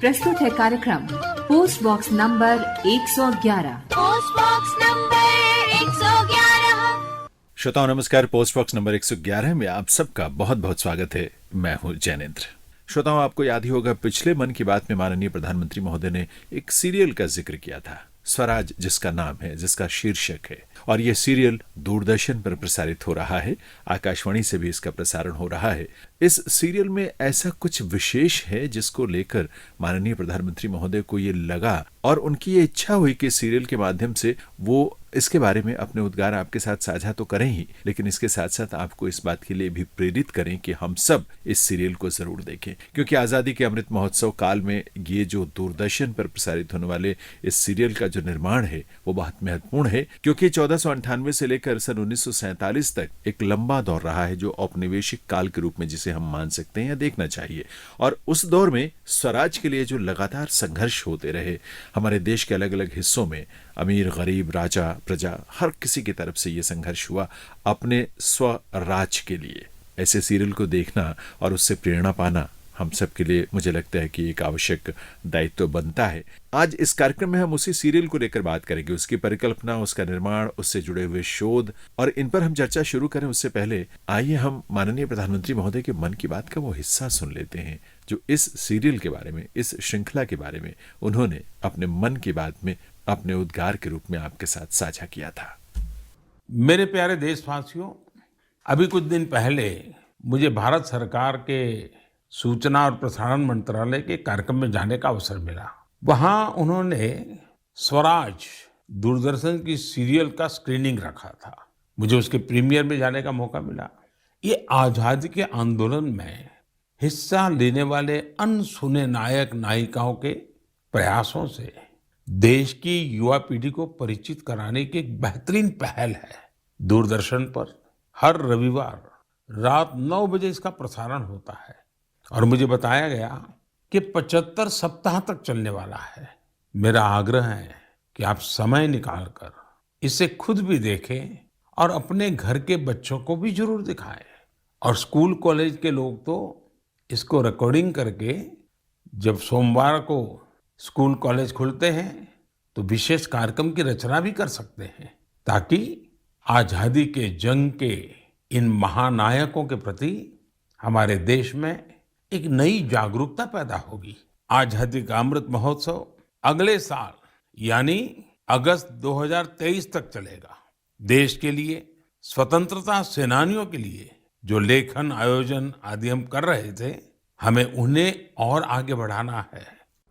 प्रस्तुत है कार्यक्रम post box number 111। Post box number 111। श्रोताओं नमस्कार। पोस्ट बॉक्स नंबर 111 में आप सबका बहुत बहुत स्वागत है। मैं हूं जैनेन्द्र। श्रोताओं, आपको याद ही होगा पिछले मन की बात में माननीय प्रधानमंत्री महोदय ने एक सीरियल का जिक्र किया था, स्वराज जिसका नाम है, जिसका शीर्षक है। और यह सीरियल दूरदर्शन पर प्रसारित हो रहा है, आकाशवाणी से भी इसका प्रसारण हो रहा है। इस सीरियल में ऐसा कुछ विशेष है जिसको लेकर माननीय प्रधानमंत्री महोदय को ये लगा और उनकी ये इच्छा हुई कि सीरियल के माध्यम से वो इसके बारे में अपने उद्गार आपके साथ साझा तो करें ही, लेकिन इसके साथ साथ आपको इस बात के लिए भी प्रेरित करें कि हम सब इस सीरियल को जरूर देखें, क्योंकि आजादी के अमृत महोत्सव काल में ये जो दूरदर्शन पर प्रसारित होने वाले इस सीरियल का जो निर्माण है वो बहुत महत्वपूर्ण है, क्योंकि 1498 से लेकर सन 1947 तक एक लंबा दौर रहा है जो औपनिवेशिक काल के रूप में जिसे हम मान सकते हैं या देखना चाहिए। और उस दौर में स्वराज के लिए जो लगातार संघर्ष होते रहे हमारे देश के अलग अलग हिस्सों में, अमीर गरीब राजा प्रजा हर किसी की तरफ से ये संघर्ष हुआ अपने स्वराज के लिए। ऐसे सीरियल को देखना और उससे प्रेरणा पाना हम सब के लिए मुझे लगता है कि एक आवश्यक दायित्व बनता है। आज इस कार्यक्रम में हम उसी सीरियल को लेकर बात करेंगे, उसकी परिकल्पना, उसका निर्माण, उससे जुड़े हुए शोध, और इन पर हम चर्चा शुरू करें उससे पहले आइए हम माननीय प्रधानमंत्री महोदय के मन की बात का वो हिस्सा सुन लेते हैं जो इस सीरियल के बारे में, इस श्रृंखला के बारे में उन्होंने अपने मन की बात में अपने उद्गार के रूप में आपके साथ साझा किया था। मेरे प्यारे देशवासियों, अभी कुछ दिन पहले मुझे भारत सरकार के सूचना और प्रसारण मंत्रालय के कार्यक्रम में जाने का अवसर मिला। वहां उन्होंने स्वराज दूरदर्शन की सीरियल का स्क्रीनिंग रखा था। मुझे उसके प्रीमियर में जाने का मौका मिला। ये आजादी के आंदोलन में हिस्सा लेने वाले अनसुने नायक नायिकाओं के प्रयासों से देश की युवा पीढ़ी को परिचित कराने की एक बेहतरीन पहल है। दूरदर्शन पर हर रविवार रात 9 बजे इसका प्रसारण होता है और मुझे बताया गया कि 75 सप्ताह तक चलने वाला है। मेरा आग्रह है कि आप समय निकालकर इसे खुद भी देखें और अपने घर के बच्चों को भी जरूर दिखाएं। और स्कूल कॉलेज के लोग तो इसको रिकॉर्डिंग करके जब सोमवार को स्कूल कॉलेज खुलते हैं तो विशेष कार्यक्रम की रचना भी कर सकते हैं, ताकि आजादी के जंग के इन महानायकों के प्रति हमारे देश में एक नई जागरूकता पैदा होगी। आजादी का अमृत महोत्सव अगले साल यानी अगस्त 2023 तक चलेगा। देश के लिए, स्वतंत्रता सेनानियों के लिए जो लेखन, आयोजन आदि हम कर रहे थे, हमें उन्हें और आगे बढ़ाना है।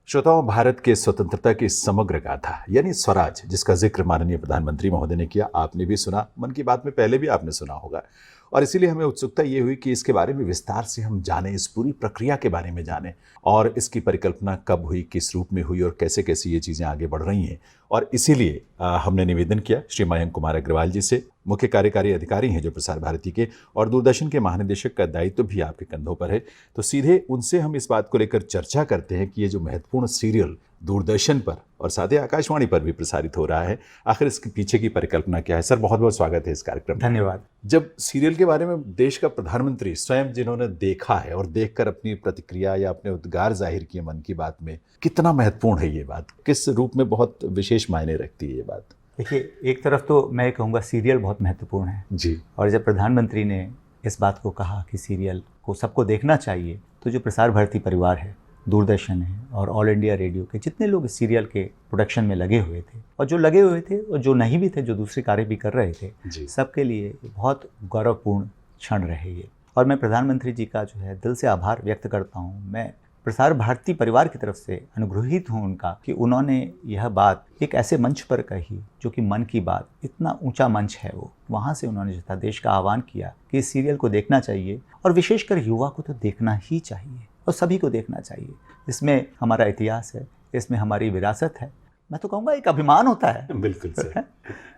श्रोताओं, भारत के स्वतंत्रता की समग्र गाथा यानी स्वराज, जिसका जिक्र माननीय प्रधानमंत्री महोदय ने किया, आपने भी सुना, मन की बात में पहले भी आपने सुना होगा। और इसीलिए हमें उत्सुकता ये हुई कि इसके बारे में विस्तार से हम जानें, इस पूरी प्रक्रिया के बारे में जानें और इसकी परिकल्पना कब हुई, किस रूप में हुई और कैसे कैसे ये चीज़ें आगे बढ़ रही हैं। और इसीलिए हमने निवेदन किया श्री मयंक कुमार अग्रवाल जी से, मुख्य कार्यकारी अधिकारी हैं जो प्रसार भारती के, और दूरदर्शन के महानिदेशक का दायित्व भी आपके कंधों पर है। तो सीधे उनसे हम इस बात को लेकर चर्चा करते हैं कि ये जो महत्वपूर्ण सीरियल दूरदर्शन पर और साथ ही आकाशवाणी पर भी प्रसारित हो रहा है, आखिर इसके पीछे की परिकल्पना क्या है। सर, बहुत बहुत स्वागत है इस कार्यक्रम में। धन्यवाद। जब सीरियल के बारे में देश का प्रधानमंत्री स्वयं जिन्होंने देखा है और देखकर अपनी प्रतिक्रिया या अपने उद्गार जाहिर किए मन की बात में, कितना महत्वपूर्ण है ये बात, किस रूप में बहुत विशेष मायने रखती है ये बात? देखिए, एक तरफ तो मैं कहूँगा सीरियल बहुत महत्वपूर्ण है जी, और जब प्रधानमंत्री ने इस बात को कहा कि सीरियल को सबको देखना चाहिए, तो जो प्रसार भारती परिवार है, दूरदर्शन है और ऑल इंडिया रेडियो के जितने लोग इस सीरियल के प्रोडक्शन में लगे हुए थे और जो लगे हुए थे और जो नहीं भी थे, जो दूसरे कार्य भी कर रहे थे, सबके लिए बहुत गौरवपूर्ण क्षण रहे ये। और मैं प्रधानमंत्री जी का जो है दिल से आभार व्यक्त करता हूँ। मैं प्रसार भारती परिवार की तरफ से अनुग्रहित हूँ उनका कि उन्होंने यह बात एक ऐसे मंच पर कही जो कि मन की बात, इतना ऊंचा मंच है वो, वहाँ से उन्होंने जो देश का आह्वान किया कि इस सीरियल को देखना चाहिए और विशेषकर युवा को तो देखना ही चाहिए और सभी को देखना चाहिए। इसमें हमारा इतिहास है, इसमें हमारी विरासत है, मैं तो कहूँगा एक अभिमान होता है। बिल्कुल सर,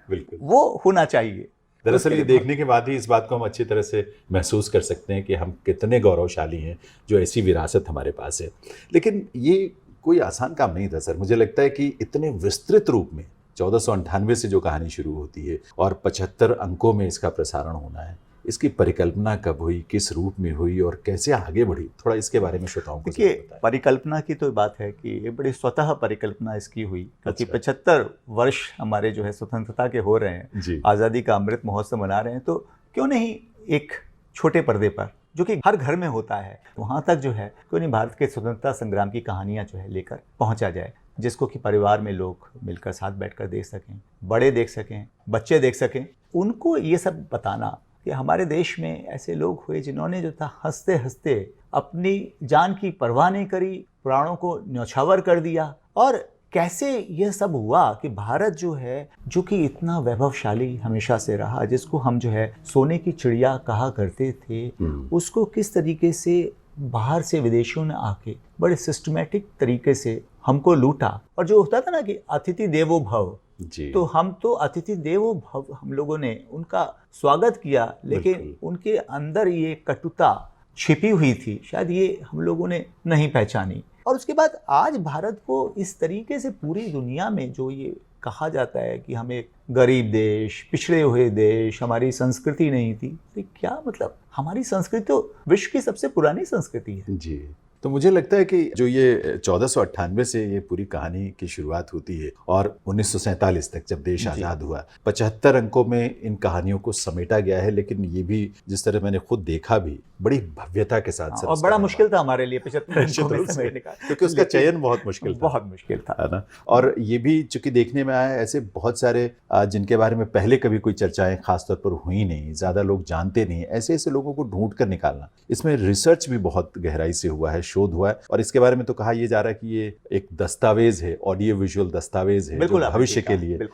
बिल्कुल वो होना चाहिए। दरअसल ये देखने के बाद ही इस बात को हम अच्छी तरह से महसूस कर सकते हैं कि हम कितने गौरवशाली हैं जो ऐसी विरासत हमारे पास है। लेकिन ये कोई आसान काम नहीं था सर। मुझे लगता है कि इतने विस्तृत रूप में 1498 से जो कहानी शुरू होती है और 75 अंकों में इसका प्रसारण होना है, इसकी परिकल्पना कब हुई, किस रूप में हुई और कैसे आगे बढ़ी, थोड़ा इसके बारे में श्रोताओं को देखिए, बताएं। परिकल्पना की तो बात है कि ये बड़ी स्वतः परिकल्पना इसकी हुई, क्योंकि अच्छा। 75 वर्ष हमारे जो है स्वतंत्रता के हो रहे हैं, जी। आज़ादी का अमृत महोत्सव मना रहे हैं, तो क्यों नहीं एक छोटे पर्दे पर, जो कि हर घर में होता है, वहाँ तक जो है क्यों नहीं भारत के स्वतंत्रता संग्राम की कहानियाँ जो है लेकर पहुँचा जाए, जिसको कि परिवार में लोग मिलकर साथ बैठकर देख सकें, बड़े देख सकें, बच्चे देख सकें। उनको ये सब बताना कि हमारे देश में ऐसे लोग हुए जिन्होंने जो था हंसते हंसते अपनी जान की परवाह नहीं करी, प्राणों को न्यौछावर कर दिया, और कैसे यह सब हुआ कि भारत जो है, जो कि इतना वैभवशाली हमेशा से रहा, जिसको हम जो है सोने की चिड़िया कहा करते थे, उसको किस तरीके से बाहर से विदेशियों ने आके बड़े सिस्टमेटिक तरीके से हमको लूटा। और जो होता था ना कि अतिथि देवो भव, जी। तो हम तो अतिथि देवो भव, हम लोगों ने उनका स्वागत किया, लेकिन उनके अंदर ये कटुता छिपी हुई थी, शायद ये हम लोगों ने नहीं पहचानी। और उसके बाद आज भारत को इस तरीके से पूरी दुनिया में जो ये कहा जाता है कि हम एक गरीब देश, पिछड़े हुए देश, हमारी संस्कृति नहीं थी, तो क्या मतलब, हमारी संस्कृति तो विश्व की सबसे पुरानी संस्कृति है। जी। तो मुझे लगता है कि जो ये 1498 से ये पूरी कहानी की शुरुआत होती है और 1947 तक जब देश आज़ाद हुआ, 75 अंकों में इन कहानियों को समेटा गया है। लेकिन ये भी जिस तरह मैंने खुद देखा भी बड़ी भव्यता के साथ और बड़ा मुश्किल था हमारे लिए 75 अंकों में समेटने का, क्योंकि उसका चयन बहुत मुश्किल था, बहुत मुश्किल था, है ना। और ये भी चूंकि देखने में आया, ऐसे बहुत सारे जिनके बारे में पहले कभी कोई चर्चाएं खासतौर पर हुई नहीं, ज़्यादा लोग जानते नहीं, ऐसे ऐसे लोगों को ढूंढ कर निकालना, इसमें रिसर्च भी बहुत गहराई से हुआ है, शोध हुआ है। और इसके बारे में तो कहा यह जा रहा है कि ये एक दस्तावेज है, ऑडियो विजुअल दस्तावेज है, जो भविष्य के लिए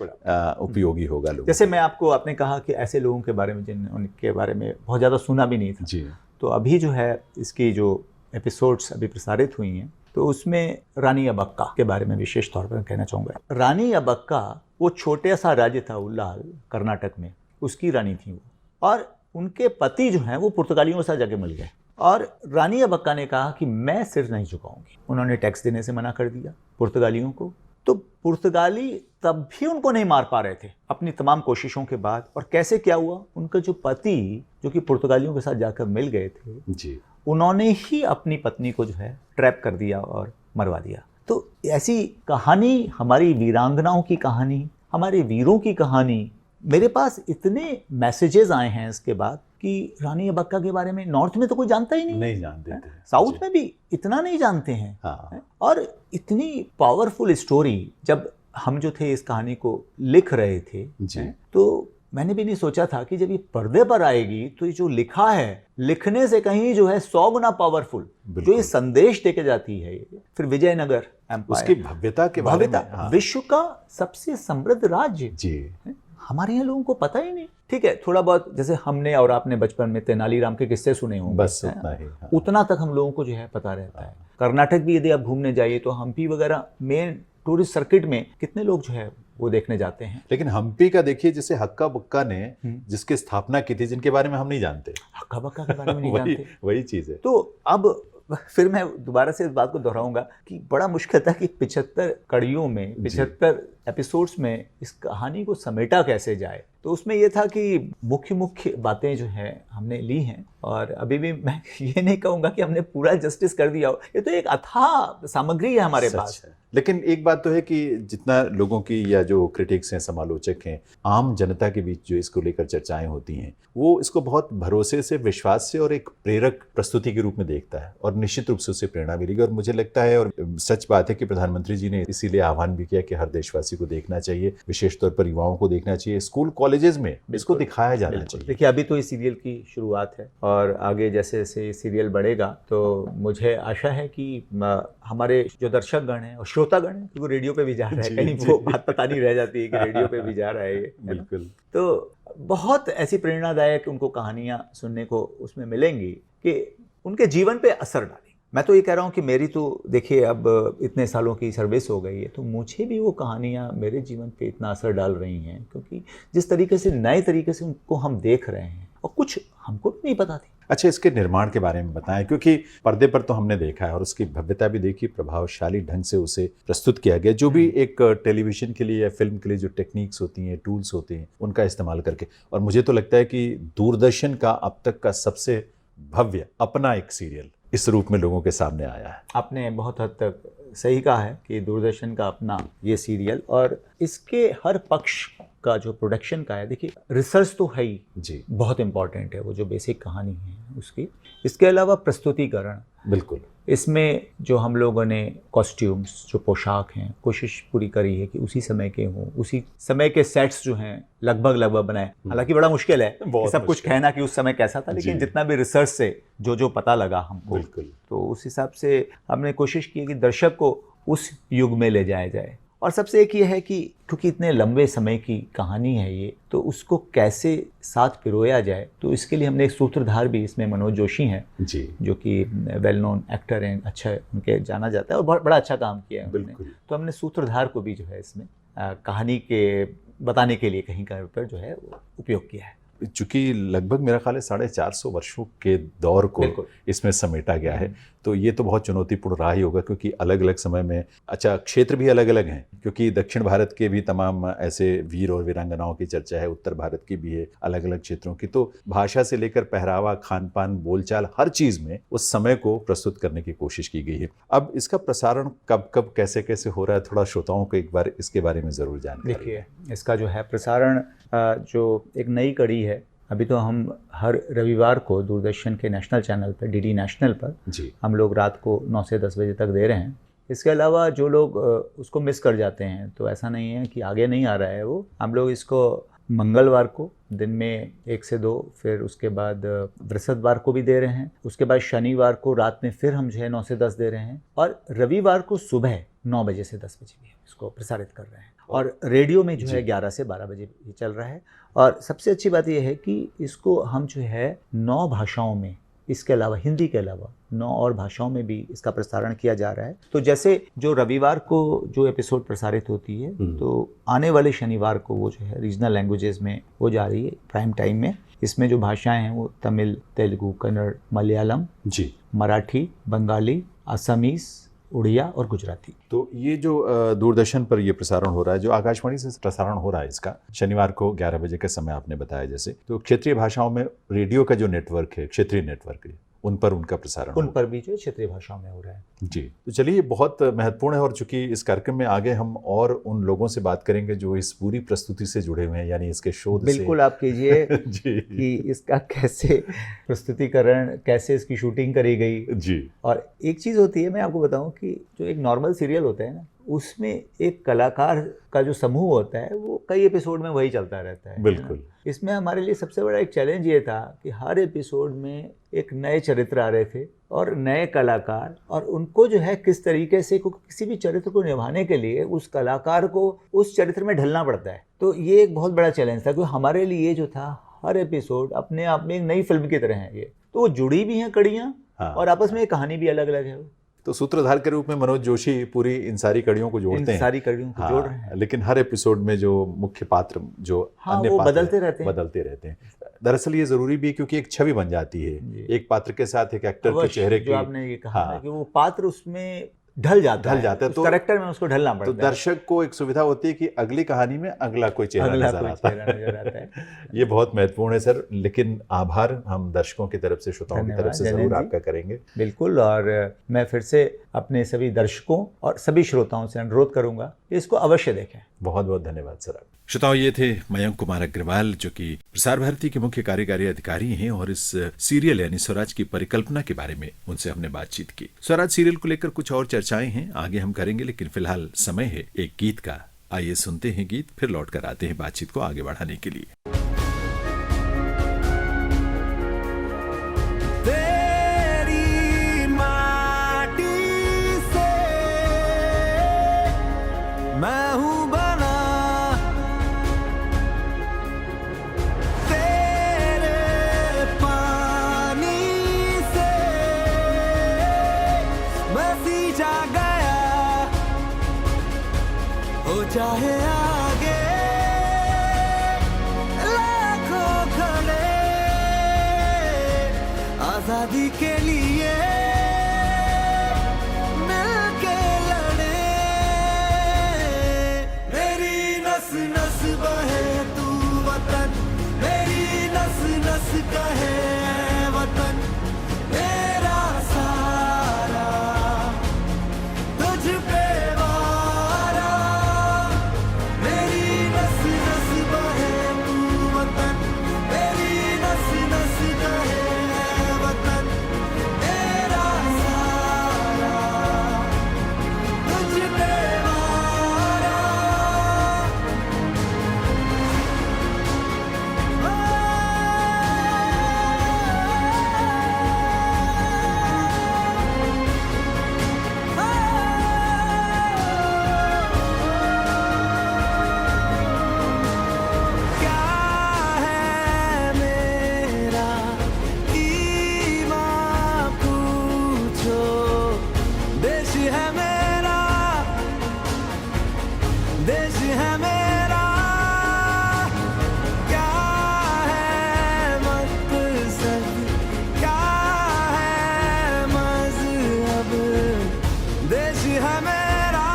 उपयोगी होगा लोगों। जैसे मैं आपने कहा कि ऐसे लोगों के बारे में उनके बारे में बहुत ज़्यादा सुना भी नहीं था जी। तो अभी जो है इसकी जो एपिसोड्स अभी प्रसारित हुई हैं, तो उसमें रानी अबक्का के बारे में विशेष तौर पर कहना चाहूँगा। रानी अबक्का वो छोटे सा राज्य था उल्लाल, कर्नाटक में, उसकी रानी थी वो, और उनके पति जो हैं वो पुर्तगालियों के साथ जाके मिल गए, और रानी अबक्का ने कहा कि मैं सिर नहीं झुकाऊंगी। उन्होंने टैक्स देने से मना कर दिया पुर्तगालियों को। तो पुर्तगाली तब भी उनको नहीं मार पा रहे थे अपनी तमाम कोशिशों के बाद। और कैसे क्या हुआ, उनका जो पति जो कि पुर्तगालियों के साथ जाकर मिल गए थे जी, उन्होंने ही अपनी पत्नी को जो है ट्रैप कर दिया और मरवा दिया। तो ऐसी कहानी, हमारी वीरांगनाओं की कहानी, हमारे वीरों की कहानी, मेरे पास इतने मैसेजेस आए हैं इसके बाद कि रानी अबक्का के बारे में नॉर्थ में तो कोई जानता ही नहीं जानते थे, साउथ में भी इतना नहीं जानते हैं। हाँ। और इतनी पावरफुल स्टोरी जब हम जो थे इस कहानी को लिख रहे थे जी, तो मैंने भी नहीं सोचा था कि जब ये पर्दे पर आएगी तो ये जो लिखा है, लिखने से कहीं जो है 100 गुना पावरफुल जो ये संदेश देके जाती है। फिर विजयनगर एम्पायर, उसकी भव्यता के बारे में, हाँ। विश्व का सबसे समृद्ध राज्य जी, हमारे यहाँ लोगों को पता ही नहीं। ठीक है, थोड़ा बहुत जैसे हमने और आपने बचपन में तेनालीराम के किस्से सुने होंगे, बस उतना ही, हाँ। उतना तक हम लोगों को जो है पता रहता है। कर्नाटक भी यदि आप घूमने जाइए तो हम्पी वगैरह मेन टूरिस्ट सर्किट में कितने लोग जो है वो देखने जाते हैं। लेकिन हम्पी का देखिए, जैसे हक्का बक्का ने जिसकी स्थापना की थी, जिनके बारे में हम नहीं जानते, हक्का बक्का के बारे में नहीं जानते, वही चीज है। तो अब फिर मैं दोबारा से इस बात को दोहराऊंगा कि बड़ा मुश्किल था कि 75 कड़ियों में, 75 एपिसोड्स में इस कहानी को समेटा कैसे जाए। तो उसमें यह था कि मुख्य बातें जो हैं हमने ली हैं, और अभी भी मैं ये नहीं कहूँगा कि हमने पूरा जस्टिस कर दिया हो, ये तो एक अथाह सामग्री है हमारे पास। लेकिन एक बात तो है कि जितना लोगों की या जो क्रिटिक्स हैं, समालोचक हैं, आम जनता के बीच जो इसको लेकर चर्चाएं होती हैं, वो इसको बहुत भरोसे से, विश्वास से और एक प्रेरक प्रस्तुति के रूप में देखता है, और निश्चित रूप से उससे प्रेरणा मिलेगी। और मुझे लगता है, और सच बात है कि प्रधानमंत्री जी ने इसीलिए आह्वान भी किया कि हर देशवासी को देखना चाहिए, विशेष तौर पर युवाओं को देखना चाहिए, स्कूल कॉलेजेस में इसको दिखाया जाना चाहिए। देखिए, अभी तो इस सीरियल की शुरुआत है, और आगे जैसे जैसे सीरियल बढ़ेगा तो मुझे आशा है कि हमारे जो दर्शकगण हैं और श्रोतागण हैं, वो रेडियो पे भी जा रहे हैं, कहीं वो बात पता नहीं रह जाती है कि रेडियो पे भी जा रहा है ये। बिल्कुल। तो बहुत ऐसी प्रेरणादायक उनको कहानियां सुनने को उसमें मिलेंगी कि उनके जीवन पे असर डालें। मैं तो ये कह रहा हूँ कि मेरी तो देखिए अब इतने सालों की सर्विस हो गई है, तो मुझे भी वो कहानियाँ मेरे जीवन पे इतना असर डाल रही हैं, क्योंकि जिस तरीके से, नए तरीके से उनको हम देख रहे हैं, और कुछ हमको भी नहीं पता थी। अच्छा, इसके निर्माण के बारे में बताएं, क्योंकि पर्दे पर तो हमने देखा है और उसकी भव्यता भी देखी, प्रभावशाली ढंग से उसे प्रस्तुत किया गया, जो भी एक टेलीविजन के लिए या फिल्म के लिए जो टेक्निक्स होती हैं, टूल्स होते हैं, उनका इस्तेमाल करके। और मुझे तो लगता है कि दूरदर्शन का अब तक का सबसे भव्य अपना एक सीरियल इस रूप में लोगों के सामने आया है। आपने बहुत हद तक सही कहा है कि दूरदर्शन का अपना ये सीरियल, और इसके हर पक्ष का जो प्रोडक्शन का है, देखिए रिसर्च तो है ही जी, बहुत इंपॉर्टेंट है, वो जो बेसिक कहानी है उसकी। इसके अलावा प्रस्तुतिकरण, बिल्कुल, इसमें जो हम लोगों ने कॉस्ट्यूम्स, जो पोशाक हैं, कोशिश पूरी करी है कि उसी समय के हों, उसी समय के सेट्स जो हैं लगभग बनाए। हालांकि बड़ा मुश्किल है कि सब कुछ कहना कि उस समय कैसा था, लेकिन जितना भी रिसर्च से जो पता लगा हमको, बिल्कुल, तो उस हिसाब से हमने कोशिश की कि दर्शक को उस युग में ले जाया जाए। और सबसे एक ये है कि क्योंकि इतने लंबे समय की कहानी है ये, तो उसको कैसे साथ पिरोया जाए, तो इसके लिए हमने एक सूत्रधार भी, इसमें मनोज जोशी हैं जी, जो कि वेल नोन एक्टर हैं, अच्छा उनके जाना जाता है और बहुत बड़ा अच्छा काम किया है उन्होंने। तो हमने सूत्रधार को भी जो है इसमें कहानी के बताने के लिए कहीं कहीं पर जो है उपयोग किया है। चूंकि लगभग मेरा ख्याल है 450 वर्षों के दौर को इसमें समेटा गया है, तो ये तो बहुत चुनौतीपूर्ण रहा ही होगा, क्योंकि अलग अलग समय में, अच्छा क्षेत्र भी अलग अलग हैं, क्योंकि दक्षिण भारत के भी तमाम ऐसे वीर और वीरांगनाओं की चर्चा है, उत्तर भारत की भी है, अलग अलग क्षेत्रों की। तो भाषा से लेकर पहरावा, खान पान, बोलचाल, हर चीज़ में उस समय को प्रस्तुत करने की कोशिश की गई है। अब इसका प्रसारण कब कब कैसे कैसे हो रहा है, थोड़ा श्रोताओं को एक बार इसके बारे में ज़रूर जानकारी। देखिए, इसका जो है प्रसारण जो एक नई कड़ी है, अभी तो हम हर रविवार को दूरदर्शन के नेशनल चैनल पर, डीडी नेशनल पर जी, हम लोग रात को 9 से 10 बजे तक दे रहे हैं। इसके अलावा जो लोग उसको मिस कर जाते हैं, तो ऐसा नहीं है कि आगे नहीं आ रहा है वो, हम लोग इसको मंगलवार को दिन में 1 से 2, फिर उसके बाद बृहस्पतिवार को भी दे रहे हैं, उसके बाद शनिवार को रात में फिर हम जो है 9 से 10 दे रहे हैं, और रविवार को सुबह 9 बजे से 10 बजे भी हम इसको प्रसारित कर रहे हैं। और रेडियो में जो है 11 से 12 बजे ये चल रहा है। और सबसे अच्छी बात यह है कि इसको हम जो है 9 भाषाओं में, इसके अलावा हिंदी के अलावा 9 और भाषाओं में भी इसका प्रसारण किया जा रहा है। तो जैसे जो रविवार को जो एपिसोड प्रसारित होती है, तो आने वाले शनिवार को वो जो है रीजनल लैंग्वेजेस में हो जा रही है प्राइम टाइम में। इसमें जो भाषाएं हैं वो तमिल, तेलुगु, कन्नड़, मलयालम जी, मराठी, बंगाली, असमीज, उड़िया और गुजराती। तो ये जो दूरदर्शन पर ये प्रसारण हो रहा है, जो आकाशवाणी से प्रसारण हो रहा है इसका, शनिवार को 11 बजे का समय आपने बताया, जैसे तो क्षेत्रीय भाषाओं में रेडियो का जो नेटवर्क है, क्षेत्रीय नेटवर्क है, उन पर उनका प्रसारण, उन पर भी जो क्षेत्रीय भाषाओं में हो रहा है जी। तो चलिए, बहुत महत्वपूर्ण है। और चूंकि इस कार्यक्रम में आगे हम और उन लोगों से बात करेंगे जो इस पूरी प्रस्तुति से जुड़े हुए हैं, यानी इसके शोध से। बिल्कुल, आप कीजिए जी, कि इसका कैसे प्रस्तुतिकरण, कैसे इसकी शूटिंग करी गई जी। और एक चीज़ होती है, मैं आपको बताऊं कि जो एक नॉर्मल सीरियल होता है ना, उसमें एक कलाकार का जो समूह होता है वो कई एपिसोड में वही चलता रहता है। बिल्कुल। इसमें हमारे लिए सबसे बड़ा एक चैलेंज ये था कि हर एपिसोड में एक नए चरित्र आ रहे थे और नए कलाकार, और उनको जो है किस तरीके से किसी भी चरित्र को निभाने के लिए उस कलाकार को उस चरित्र में ढलना पड़ता है। तो ये एक बहुत बड़ा चैलेंज था, क्योंकि हमारे लिए जो था हर एपिसोड अपने आप में एक नई फिल्म की तरह है। ये तो वो जुड़ी भी हैं कड़ियाँ, और आपस में एक कहानी भी अलग अलग है। तो सूत्रधार के रूप में मनोज जोशी पूरी इन सारी कड़ियों को जोड़ते हैं, सारी कड़ियों को जोड़ रहे हैं। लेकिन हर एपिसोड में जो मुख्य पात्र, जो अन्य वो पात्र बदलते रहते हैं। दरअसल ये जरूरी भी है, क्योंकि एक छवि बन जाती है एक पात्र के साथ, एक एक्टर के चेहरे की। जो आपने ये कहा कि वो पात्र उसमें ढल जाता है, तो कैरेक्टर में उसको ढलना पड़ता है। तो दर्शक को एक सुविधा होती है कि अगली कहानी में अगला कोई चेहरा नजर आता है। ये बहुत महत्वपूर्ण है सर। लेकिन आभार हम दर्शकों की तरफ से, श्रोताओं की तरफ से जरूर आपका करेंगे। बिल्कुल, और मैं फिर से अपने सभी दर्शकों और सभी श्रोताओं से अनुरोध करूंगा कि इसको अवश्य देखें। बहुत बहुत धन्यवाद सर। श्रोताओं, ये थे मयंक कुमार अग्रवाल, जो कि प्रसार भारती के मुख्य कार्यकारी अधिकारी हैं, और इस सीरियल यानी स्वराज की परिकल्पना के बारे में उनसे हमने बातचीत की। स्वराज सीरियल को लेकर कुछ और चर्चाएं हैं, आगे हम करेंगे, लेकिन फिलहाल समय है एक गीत का। आइए सुनते हैं गीत, फिर लौट कर आते हैं बातचीत को आगे बढ़ाने के लिए। चाहे आगे आजादी के लिए मिलके लड़े, मेरी नस नस बहे तू वतन, मेरी नस नस कहे वतन, मेरा सारा तुझ पे वारा, मेरी नस नस बहे तू वतन, मेरी नस नस कहे वतन, मेरा सारा तुझ पे वारा। क्या है मेरा ईमान पूछो, देश है मेरा, देश है मेरा, क्या है मकसद, क्या है मजहब, देश है मेरा,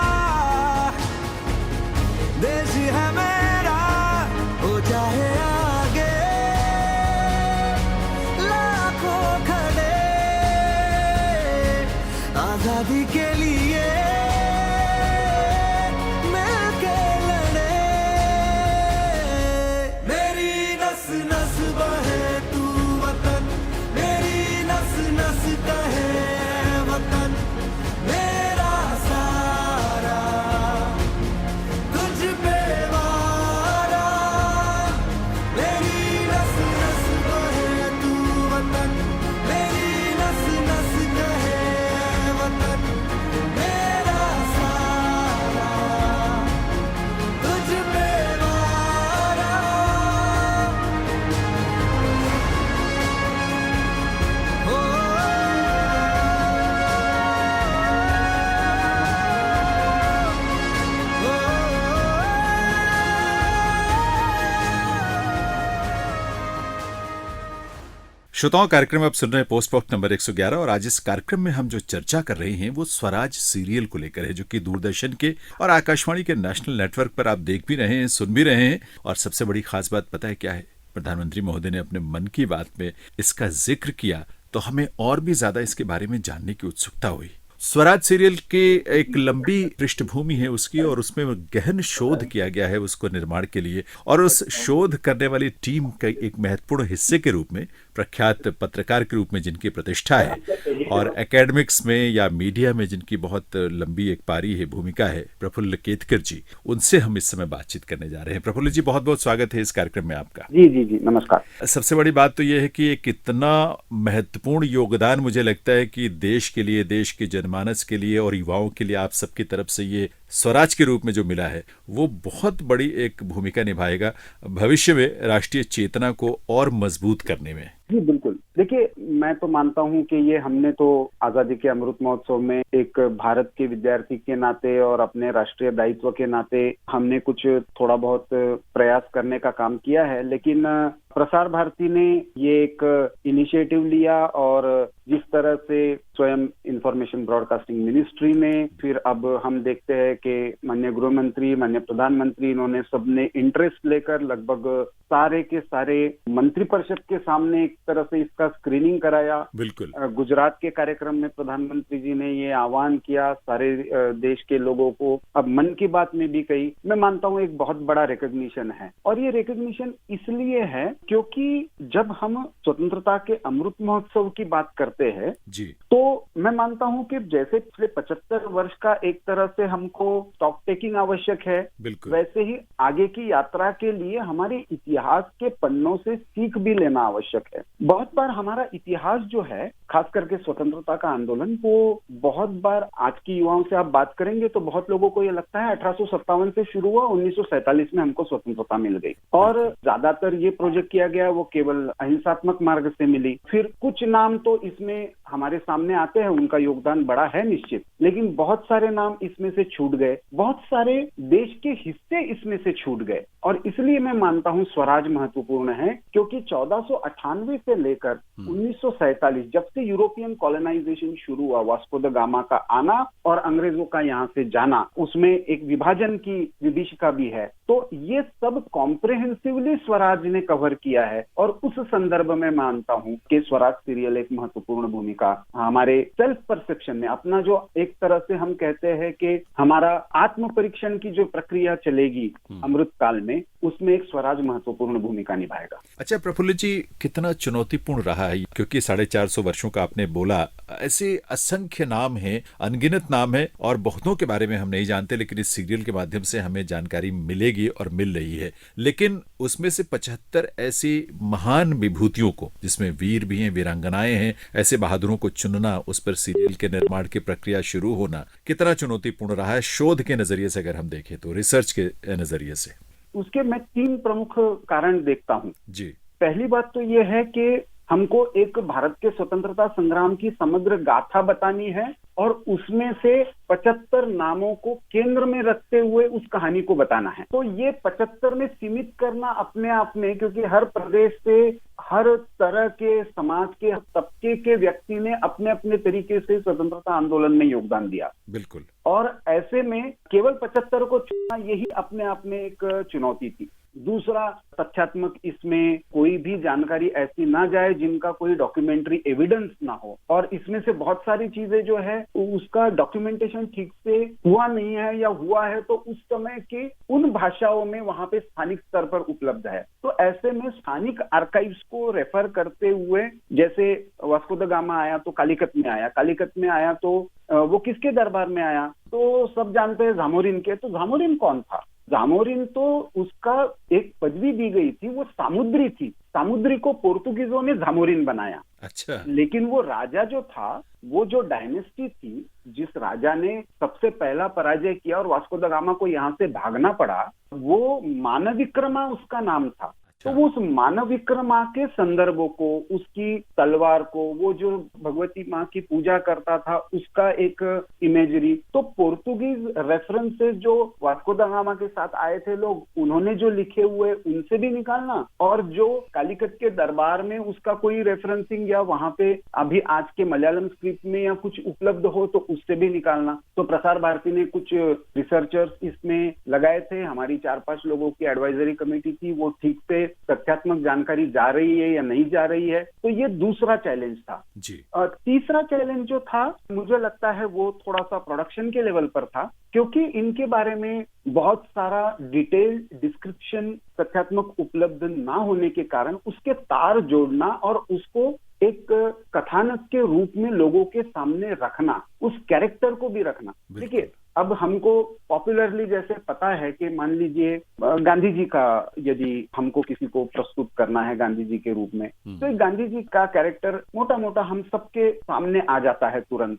देश है मेरा, हो चाहे आगे लाखों खड़े, आजादी के लिए मिलके लड़े, मेरी नस नस बहे तू वतन, मेरी नस नस कहे वतन, मेरा सारा तुझ पे वारा, मेरी नस नस बहे तू वतन, मेरी नस नस कहे वतन, मेरा सारा तुझ पे वारा। हो श्रोताओं, कार्यक्रम में आप सुन रहे हैं पोस्ट बॉक्स नंबर 111 और आज इस कार्यक्रम में हम जो चर्चा कर रहे हैं वो स्वराज सीरियल को लेकर है, जो कि दूरदर्शन के और आकाशवाणी के नेशनल नेटवर्क पर आप देख भी रहे हैं, सुन भी रहे हैं। और सबसे बड़ी खास बात पता है क्या है? प्रधानमंत्री महोदय ने अपने मन की बात में इसका जिक्र किया तो हमें और भी ज्यादा इसके बारे में जानने की उत्सुकता हुई। स्वराज सीरियल की एक लंबी पृष्ठभूमि है उसकी, और उसमें गहन शोध किया गया है उसको निर्माण के लिए, और उस शोध करने वाली टीम के एक महत्वपूर्ण हिस्से के रूप में प्रख्यात पत्रकार के रूप में जिनकी प्रतिष्ठा है और एकेडमिक्स में या मीडिया में जिनकी बहुत लंबी एक पारी है, भूमिका है, प्रफुल्ल केतकर जी, उनसे हम इस समय बातचीत करने जा रहे हैं। प्रफुल्ल जी, बहुत बहुत स्वागत है इस कार्यक्रम में आपका। जी जी जी, नमस्कार। सबसे बड़ी बात तो यह है कि एक इतना महत्वपूर्ण योगदान मुझे लगता है कि देश के लिए, देश के जनमानस के लिए और युवाओं के लिए आप सबकी तरफ से ये स्वराज के रूप में जो मिला है वो बहुत बड़ी एक भूमिका निभाएगा भविष्य में राष्ट्रीय चेतना को और मजबूत करने में। जी बिल्कुल, देखिए मैं तो मानता हूं कि ये हमने तो आजादी के अमृत महोत्सव में एक भारत के विद्यार्थी के नाते और अपने राष्ट्रीय दायित्व के नाते हमने कुछ थोड़ा बहुत प्रयास करने का काम किया है, लेकिन प्रसार भारती ने ये एक इनिशिएटिव लिया और जिस तरह से स्वयं इंफॉर्मेशन ब्रॉडकास्टिंग मिनिस्ट्री ने, फिर अब हम देखते हैं कि माननीय गृह मंत्री, माननीय प्रधानमंत्री, इन्होंने सबने इंटरेस्ट लेकर लगभग सारे के सारे मंत्रिपरिषद के सामने एक तरह से इसका स्क्रीनिंग कराया। बिल्कुल। गुजरात के कार्यक्रम में प्रधानमंत्री जी ने ये आह्वान किया सारे देश के लोगों को, अब मन की बात में भी कही। मैं मानता हूँ एक बहुत बड़ा रिकॉग्निशन है, और ये रिकॉग्निशन इसलिए है क्योंकि जब हम स्वतंत्रता के अमृत महोत्सव की बात करते हैं जी, तो मैं मानता हूं कि जैसे पिछले 75 वर्ष का एक तरह से हमको स्टॉक टेकिंग आवश्यक है, वैसे ही आगे की यात्रा के लिए हमारे इतिहास के पन्नों से सीख भी लेना आवश्यक है। बहुत बार हमारा इतिहास जो है, खास करके स्वतंत्रता का आंदोलन, वो बहुत बार आज की युवाओं से आप बात करेंगे तो बहुत लोगों को ये लगता है 1857 से शुरू हुआ, 1947 में हमको स्वतंत्रता मिल गई, और ज्यादातर ये प्रोजेक्ट किया गया वो केवल अहिंसात्मक मार्ग से मिली। फिर कुछ नाम तो इसमें हमारे सामने आते हैं, उनका योगदान बड़ा है निश्चित, लेकिन बहुत सारे नाम इसमें से छूट गए, बहुत सारे देश के हिस्से इसमें से छूट गए। और इसलिए मैं मानता हूं स्वराज महत्वपूर्ण है, क्योंकि 1498 से लेकर 1947 जब से यूरोपियन कॉलोनाइजेशन शुरू हुआ, वास्को द गामा का आना और अंग्रेजों का यहाँ से जाना, उसमें एक विभाजन की विभीषिका भी है। तो ये सब कॉम्प्रिहेंसिवली स्वराज ने कवर किया है और उस संदर्भ में मानता हूं कि स्वराज सीरियल एक महत्वपूर्ण भूमिका हमारे सेल्फ परसेप्शन में, अपना जो एक तरह से हम कहते हैं कि हमारा आत्म परीक्षण की जो प्रक्रिया चलेगी अमृत काल में, उसमें एक स्वराज महत्वपूर्ण भूमिका निभाएगा। अच्छा प्रफुल्ल जी, कितना चुनौतीपूर्ण रहा है, क्योंकि 450 वर्षों का आपने बोला, ऐसे असंख्य नाम हैं, अनगिनत नाम है और बहुतों के बारे में हम नहीं जानते, लेकिन इस सीरियल के माध्यम से हमें जानकारी मिलेगी और मिल रही है। लेकिन उसमें से 75 ऐसी महान विभूतियों को, जिसमें वीर भी हैं, वीरांगनाएं हैं, ऐसे बहादुरों को चुनना, उस पर सीरियल के निर्माण की प्रक्रिया शुरू होना कितना चुनौतीपूर्ण रहा है, शोध के नजरिए से अगर हम देखें तो, रिसर्च के नजरिए से? उसके मैं 3 प्रमुख कारण देखता हूं जी। पहली बात तो यह है कि हमको एक भारत के स्वतंत्रता संग्राम की समग्र गाथा बतानी है और उसमें से 75 नामों को केंद्र में रखते हुए उस कहानी को बताना है। तो ये 75 में सीमित करना अपने आप में, क्योंकि हर प्रदेश से, हर तरह के समाज के तबके के व्यक्ति ने अपने अपने तरीके से स्वतंत्रता आंदोलन में योगदान दिया। बिल्कुल। और ऐसे में केवल 75 को चुनना यही अपने आप में एक चुनौती थी। दूसरा, तथ्यात्मक इसमें कोई भी जानकारी ऐसी ना जाए जिनका कोई डॉक्यूमेंट्री एविडेंस ना हो, और इसमें से बहुत सारी चीजें जो है उसका डॉक्यूमेंटेशन ठीक से हुआ नहीं है या हुआ है तो उस समय की उन भाषाओं में वहां पे स्थानिक स्तर पर उपलब्ध है। तो ऐसे में स्थानिक आर्काइव्स को रेफर करते हुए, जैसे वास्को द गामा आया तो कालीकत में आया, कालीकत में आया तो वो किसके दरबार में आया, तो सब जानते हैं जामोरिन के। तो जामोरिन कौन था? जामोरिन तो उसका एक पदवी दी गई थी, वो सामुद्री थी। सामुद्री को पोर्तुगीजों ने जामोरिन बनाया। अच्छा। लेकिन वो राजा जो था, वो जो डायनेस्टी थी, जिस राजा ने सबसे पहला पराजय किया और वास्को द गामा को यहाँ से भागना पड़ा, वो मानविक्रमा उसका नाम था। तो वो उस मानव विक्रमा के संदर्भों को, उसकी तलवार को, वो जो भगवती माँ की पूजा करता था, उसका एक इमेजरी, तो पोर्तुगीज रेफरेंसेस जो वास्को द गामा के साथ आए थे लोग, उन्होंने जो लिखे हुए उनसे भी निकालना, और जो कालीकत के दरबार में उसका कोई रेफरेंसिंग या वहां पे अभी आज के मलयालम स्क्रिप्ट में या कुछ उपलब्ध हो तो उससे भी निकालना। तो प्रसार भारती ने कुछ रिसर्चर्स इसमें लगाए थे, हमारी 4-5 लोगों की एडवाइजरी कमेटी थी, वो ठीक से तथ्यात्मक जानकारी जा रही है या नहीं जा रही है। तो ये दूसरा चैलेंज था जी। और तीसरा चैलेंज जो था, मुझे लगता है वो थोड़ा सा प्रोडक्शन के लेवल पर था, क्योंकि इनके बारे में बहुत सारा डिटेल्ड डिस्क्रिप्शन तथ्यात्मक उपलब्ध ना होने के कारण उसके तार जोड़ना और उसको एक कथानक के रूप में लोगों के सामने रखना, उस कैरेक्टर को भी रखना। देखिए, अब हमको पॉपुलरली जैसे पता है कि मान लीजिए गांधी जी का यदि हमको किसी को प्रस्तुत करना है गांधी जी के रूप में, तो एक गांधी जी का कैरेक्टर मोटा मोटा हम सबके सामने आ जाता है तुरंत,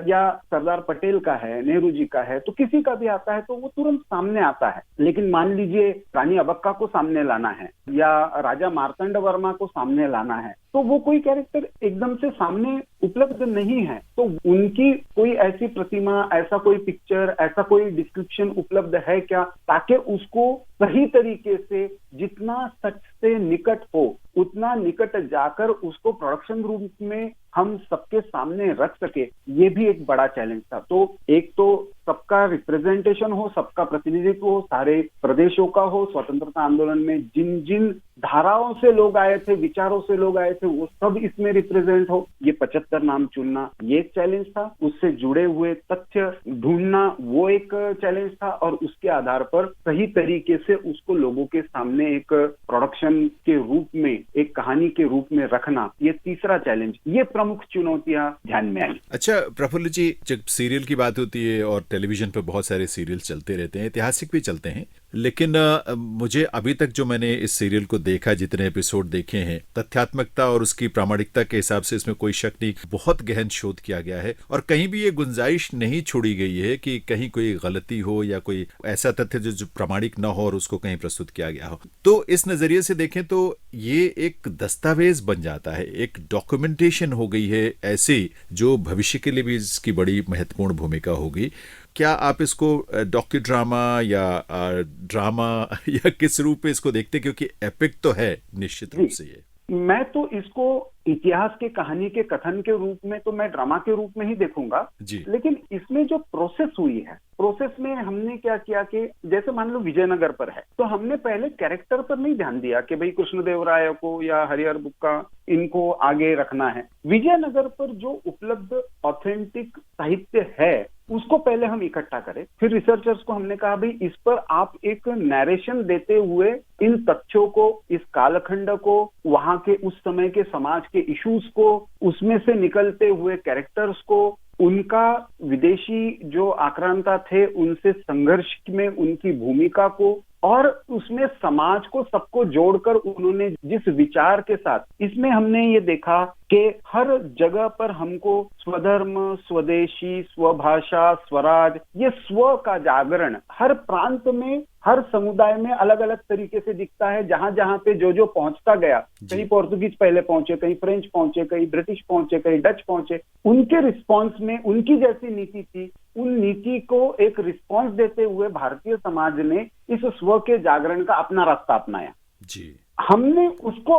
या सरदार पटेल का है, नेहरू जी का है, तो किसी का भी आता है तो वो तुरंत सामने आता है। लेकिन मान लीजिए रानी अबक्का को सामने लाना है या राजा मार्तंड वर्मा को सामने लाना है, तो वो कोई कैरेक्टर एकदम से सामने उपलब्ध नहीं है। तो उनकी कोई ऐसी प्रतिमा, ऐसा कोई पिक्चर, ऐसा कोई डिस्क्रिप्शन उपलब्ध है क्या, ताकि उसको सही तरीके से जितना सच से निकट हो उतना निकट जाकर उसको प्रोडक्शन रूप में हम सबके सामने रख सके। ये भी एक बड़ा चैलेंज था। तो एक तो सबका रिप्रेजेंटेशन हो, सबका प्रतिनिधित्व हो, सारे प्रदेशों का हो, स्वतंत्रता आंदोलन में जिन जिन धाराओं से लोग आए थे, विचारों से लोग आए थे, वो सब इसमें रिप्रेजेंट हो। ये 75 नाम चुनना ये एक चैलेंज था, उससे जुड़े हुए तथ्य ढूंढना वो एक चैलेंज था, और उसके आधार पर सही तरीके से उसको लोगों के सामने एक प्रोडक्शन के रूप में, एक कहानी के रूप में रखना, ये तीसरा चैलेंज। ये प्रमुख चुनौतियां ध्यान में आई। अच्छा प्रफुल्ल जी, जब सीरियल की बात होती है और टेलीविजन पर बहुत सारे सीरियल चलते रहते हैं, ऐतिहासिक भी चलते हैं, लेकिन मुझे अभी तक जो मैंने इस सीरियल को देखा, जितने एपिसोड देखे हैं, तथ्यात्मकता और उसकी प्रामाणिकता के हिसाब से इसमें कोई शक नहीं, बहुत गहन शोध किया गया है और कहीं भी ये गुंजाइश नहीं छोड़ी गई है कि कहीं कोई गलती हो या कोई ऐसा तथ्य जो प्रामाणिक ना हो और उसको कहीं प्रस्तुत किया गया हो। तो इस नजरिए से देखें तो ये एक दस्तावेज बन जाता है, एक डॉक्यूमेंटेशन हो गई है ऐसी, जो भविष्य के लिए भी इसकी बड़ी महत्वपूर्ण भूमिका होगी। क्या आप इसको डॉक्यू ड्रामा या ड्रामा या किस रूप में इसको देखते, क्योंकि एपिक तो है निश्चित रूप से ये? मैं तो इसको इतिहास के कहानी के कथन के रूप में तो मैं ड्रामा के रूप में ही देखूंगा जी। लेकिन इसमें जो प्रोसेस हुई है, प्रोसेस में हमने क्या किया कि जैसे मान लो विजयनगर पर है तो हमने पहले कैरेक्टर पर नहीं ध्यान दिया कि भाई कृष्णदेवराय को या हरिहर बुक्का इनको आगे रखना है। विजयनगर पर जो उपलब्ध ऑथेंटिक साहित्य है उसको पहले हम इकट्ठा करें। फिर रिसर्चर्स को हमने कहा भाई इस पर आप एक नैरेशन देते हुए इन तथ्यों को, इस कालखंड को, वहां के उस समय के समाज के इश्यूज को, उसमें से निकलते हुए कैरेक्टर्स को, उनका विदेशी जो आक्रांता थे उनसे संघर्ष में उनकी भूमिका को, और उसमें समाज को सबको जोड़कर उन्होंने जिस विचार के साथ, इसमें हमने ये देखा कि हर जगह पर हमको स्वधर्म, स्वदेशी, स्वभाषा, स्वराज, ये स्व का जागरण हर प्रांत में, हर समुदाय में अलग अलग तरीके से दिखता है। जहां जहां पे जो जो पहुंचता गया, कहीं पोर्तुगीज पहले पहुंचे, कहीं फ्रेंच पहुंचे, कहीं ब्रिटिश पहुंचे, कहीं डच पहुंचे, उनके रिस्पॉन्स में उनकी जैसी नीति थी, उन नीति को एक रिस्पॉन्स देते हुए भारतीय समाज ने इस स्व के जागरण का अपना रास्ता अपनाया जी। हमने उसको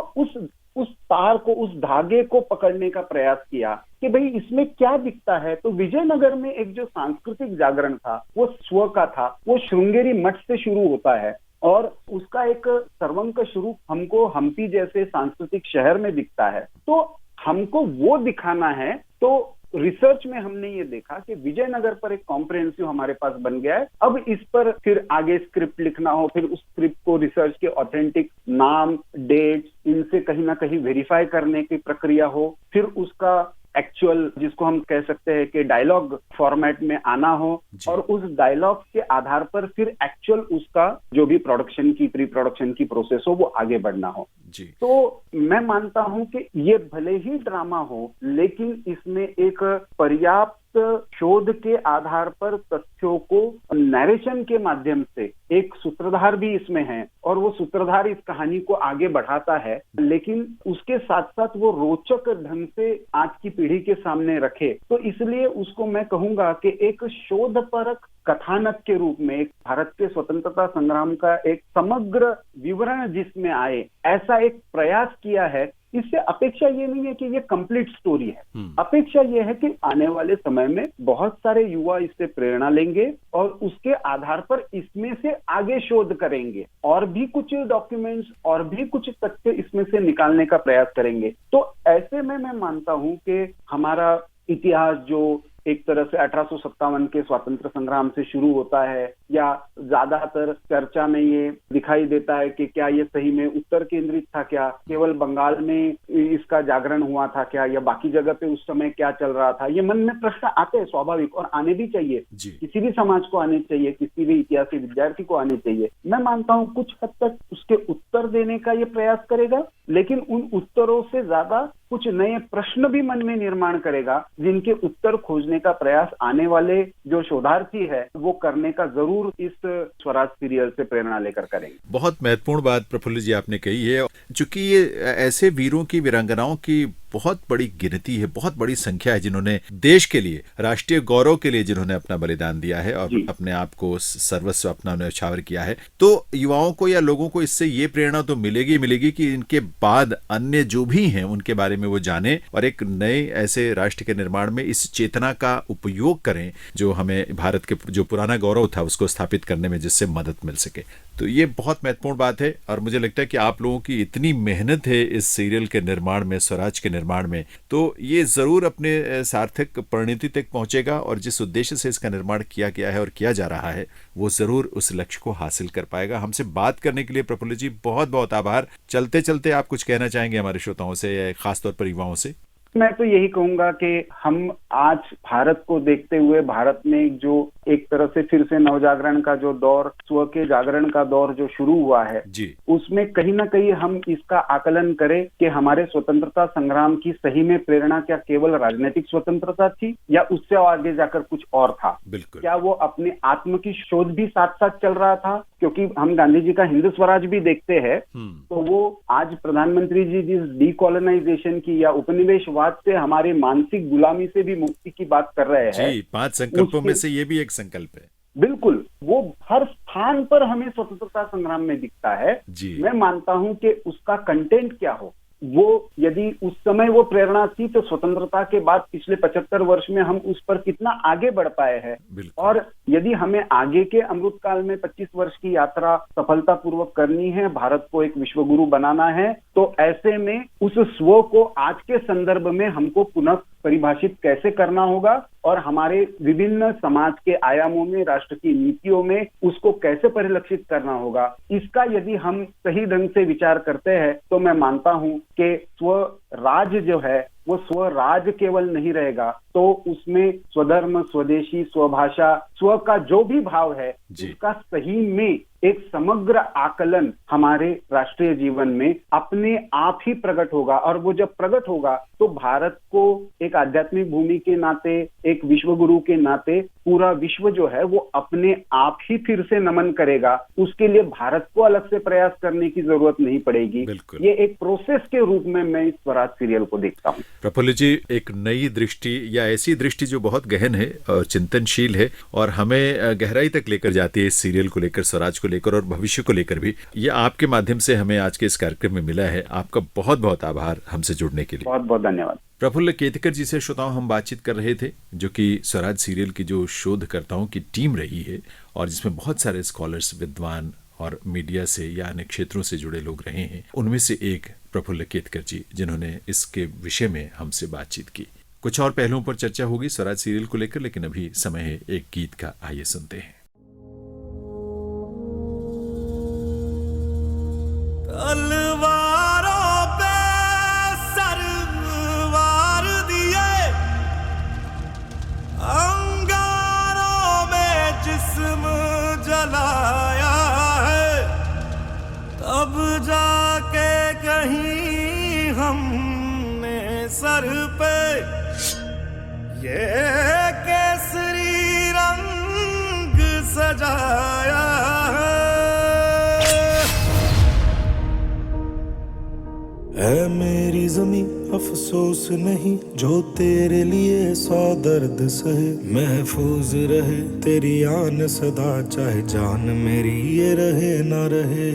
उस तार को, उस धागे को पकड़ने का प्रयास किया कि भाई इसमें क्या दिखता है। तो विजयनगर में एक जो सांस्कृतिक जागरण था वो स्व का था, वो श्रृंगेरी मठ से शुरू होता है और उसका एक सर्वंकष रूप हमको हम्पी जैसे सांस्कृतिक शहर में दिखता है। तो हमको वो दिखाना है। तो रिसर्च में हमने ये देखा कि विजयनगर पर एक कॉम्प्रिहेंसिव हमारे पास बन गया है। अब इस पर फिर आगे स्क्रिप्ट लिखना हो, फिर उस स्क्रिप्ट को रिसर्च के ऑथेंटिक नाम, डेट, इनसे कहीं ना कहीं वेरीफाई करने की प्रक्रिया हो, फिर उसका एक्चुअल जिसको हम कह सकते हैं कि डायलॉग फॉर्मेट में आना हो, और उस डायलॉग के आधार पर फिर एक्चुअल उसका जो भी प्रोडक्शन की, प्री प्रोडक्शन की प्रोसेस हो, वो आगे बढ़ना हो जी। तो मैं मानता हूं कि ये भले ही ड्रामा हो लेकिन इसमें एक पर्याप्त शोध के आधार पर तथ्यों को नैरेशन के माध्यम से, एक सूत्रधार भी इसमें है और वो सूत्रधार इस कहानी को आगे बढ़ाता है, लेकिन उसके साथ साथ वो रोचक ढंग से आज की पीढ़ी के सामने रखे। तो इसलिए उसको मैं कहूंगा कि एक शोधपरक कथानक के रूप में, एक भारत के स्वतंत्रता संग्राम का एक समग्र विवरण जिसमें आए, ऐसा एक प्रयास किया है। इससे अपेक्षा ये नहीं है कि ये कंप्लीट स्टोरी है। अपेक्षा ये है कि आने वाले समय में बहुत सारे युवा इससे प्रेरणा लेंगे और उसके आधार पर इसमें से आगे शोध करेंगे और भी कुछ डॉक्यूमेंट्स और भी कुछ तथ्य इसमें से निकालने का प्रयास करेंगे। तो ऐसे में मैं मानता हूं कि हमारा इतिहास जो एक तरह से 1857 के स्वतंत्र संग्राम से शुरू होता है, या ज्यादातर चर्चा में ये दिखाई देता है कि क्या ये सही में उत्तर केंद्रित था, क्या केवल बंगाल में इसका जागरण हुआ था क्या, या बाकी जगह पे उस समय क्या चल रहा था, ये मन में प्रश्न आते हैं स्वाभाविक, और आने भी चाहिए, किसी भी समाज को आने चाहिए, किसी भी इतिहास के विद्यार्थी को आने चाहिए। मैं मानता हूँ कुछ हद तक उसके उत्तर देने का ये प्रयास करेगा, लेकिन उन उत्तरों से ज्यादा कुछ नए प्रश्न भी मन में निर्माण करेगा, जिनके उत्तर खोजने का प्रयास आने वाले जो शोधार्थी है वो करने का जरूर इस स्वराज सीरियल से प्रेरणा लेकर करेंगे। बहुत महत्वपूर्ण बात प्रफुल्ल जी आपने कही है, चूंकि ये ऐसे वीरों की, वीरांगनाओं की बहुत बड़ी गिनती है, बहुत बड़ी संख्या है जिन्होंने देश के लिए, राष्ट्रीय गौरव के लिए जिन्होंने अपना बलिदान दिया है और अपने आप को सर्वस्व अपना न्यौछावर किया है। तो युवाओं को या लोगों को इससे ये प्रेरणा तो मिलेगी कि इनके बाद अन्य जो भी हैं उनके बारे में वो जाने और एक नए ऐसे राष्ट्र के निर्माण में इस चेतना का उपयोग करें जो हमें भारत के जो पुराना गौरव था उसको स्थापित करने में जिससे मदद मिल सके। तो ये बहुत महत्वपूर्ण बात है और मुझे लगता है कि आप लोगों की इतनी मेहनत है इस सीरियल के निर्माण में, स्वराज के निर्माण में, तो ये जरूर अपने सार्थक परिणति तक पहुंचेगा और जिस उद्देश्य से इसका निर्माण किया गया है और किया जा रहा है वो जरूर उस लक्ष्य को हासिल कर पाएगा। हमसे बात करने के लिए प्रफुल्ल जी बहुत बहुत आभार। चलते चलते आप कुछ कहना चाहेंगे हमारे श्रोताओं से या खासतौर पर युवाओं से? मैं तो यही कहूंगा कि हम आज भारत को देखते हुए भारत में एक तरह से फिर से नवजागरण का जो दौर, स्व के जागरण का दौर जो शुरू हुआ है जी। उसमें कहीं ना कहीं हम इसका आकलन करें कि हमारे स्वतंत्रता संग्राम की सही में प्रेरणा क्या केवल राजनीतिक स्वतंत्रता थी या उससे आगे जाकर कुछ और था? बिल्कुल। क्या वो अपने आत्म की शोध भी साथ साथ चल रहा था? क्योंकि हम गांधी जी का हिंद स्वराज भी देखते हैं तो वो आज प्रधानमंत्री जी जिस डीकोलोनाइजेशन की या उपनिवेशवाद से हमारे मानसिक गुलामी से भी मुक्ति की बात कर रहे हैं जी, 5 संकल्पों में से ये भी एक संकल्प है। बिल्कुल, वो हर स्थान पर हमें स्वतंत्रता संग्राम में दिखता है जी। मैं मानता हूं कि उसका कंटेंट क्या हो, वो यदि उस समय वो प्रेरणा थी तो स्वतंत्रता के बाद पिछले 75 वर्ष में हम उस पर कितना आगे बढ़ पाए हैं। और यदि हमें आगे के अमृतकाल में 25 वर्ष की यात्रा सफलतापूर्वक करनी है, भारत को एक विश्व गुरु बनाना है, तो ऐसे में उस स्व को आज के संदर्भ में हमको पुनः परिभाषित कैसे करना होगा और हमारे विभिन्न समाज के आयामों में, राष्ट्र की नीतियों में उसको कैसे परिलक्षित करना होगा, इसका यदि हम सही ढंग से विचार करते हैं तो मैं मानता हूं कि स्वराज जो है वो स्वराज केवल नहीं रहेगा, तो उसमें स्वधर्म, स्वदेशी, स्वभाषा, स्व का जो भी भाव है उसका सही में एक समग्र आकलन हमारे राष्ट्रीय जीवन में अपने आप ही प्रकट होगा। और वो जब प्रकट होगा तो भारत को एक आध्यात्मिक भूमि के नाते, एक विश्व गुरु के नाते पूरा विश्व जो है वो अपने आप ही फिर से नमन करेगा। उसके लिए भारत को अलग से प्रयास करने की जरूरत नहीं पड़ेगी। ये एक प्रोसेस के रूप में मैं इस स्वराज सीरियल को देखता हूँ। प्रफुल्ल जी, एक नई दृष्टि या ऐसी दृष्टि जो बहुत गहन है और चिंतनशील है और हमें गहराई तक लेकर जाती है इस सीरियल को लेकर, स्वराज को लेकर और भविष्य को लेकर भी, ये आपके माध्यम से हमें आज के इस कार्यक्रम में मिला है। आपका बहुत बहुत आभार हमसे जुड़ने के लिए। बहुत बहुत धन्यवाद। प्रफुल्ल केतकर जी से श्रोताओं हम बातचीत कर रहे थे, जो कि स्वराज सीरियल की जो शोधकर्ताओं की टीम रही है और जिसमें बहुत सारे स्कॉलर्स, विद्वान और मीडिया से या अन्य क्षेत्रों से जुड़े लोग रहे हैं, उनमें से एक प्रफुल्ल केतकर जी, जिन्होंने इसके विषय में हमसे बातचीत की। कुछ और पहलुओं पर चर्चा होगी स्वराज सीरियल को लेकर, लेकिन अभी समय है एक गीत का, आइए सुनते हैं। तलवारों पे सरवार दिए, अंगारों में जिस्म जलाया है, तब जाके कहीं हमने सर पे ये केसरी रंग सजाया है मेरी ज़मीं अफसोस नहीं जो तेरे लिए 100 दर्द सहे, महफूज रहे तेरी आन सदा, चाहे जान मेरी ये रहे ना रहे।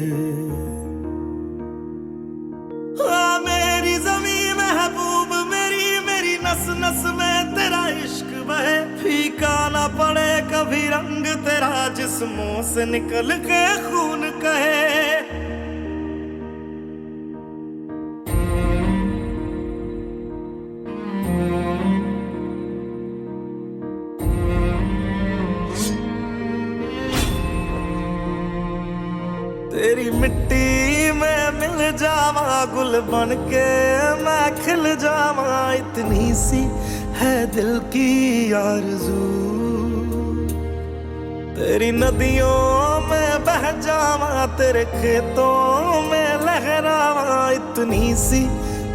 हाँ मेरी ज़मीं महबूब मेरी, मेरी नस नस में तेरा इश्क बहे, फीका ना पड़े कभी रंग तेरा, जिस्मों से निकल के खून कहे। तेरी मिट्टी में मिल जावा, गुल बन के मैं खिल जावा, इतनी सी है दिल की आरज़ू। तेरी नदियों में बह जावा, तेरे खेतों में लहरावा, इतनी सी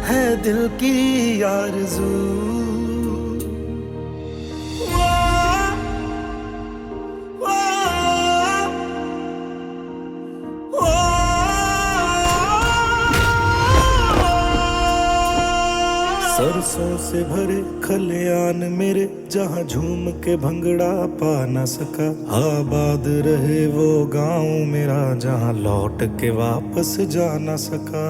है दिल की आरज़ू। सरसों से भरे खलियान मेरे, जहाँ झूम के भंगड़ा पा न सका, आबाद रहे वो गांव मेरा, जहाँ लौट के वापस जा न सका।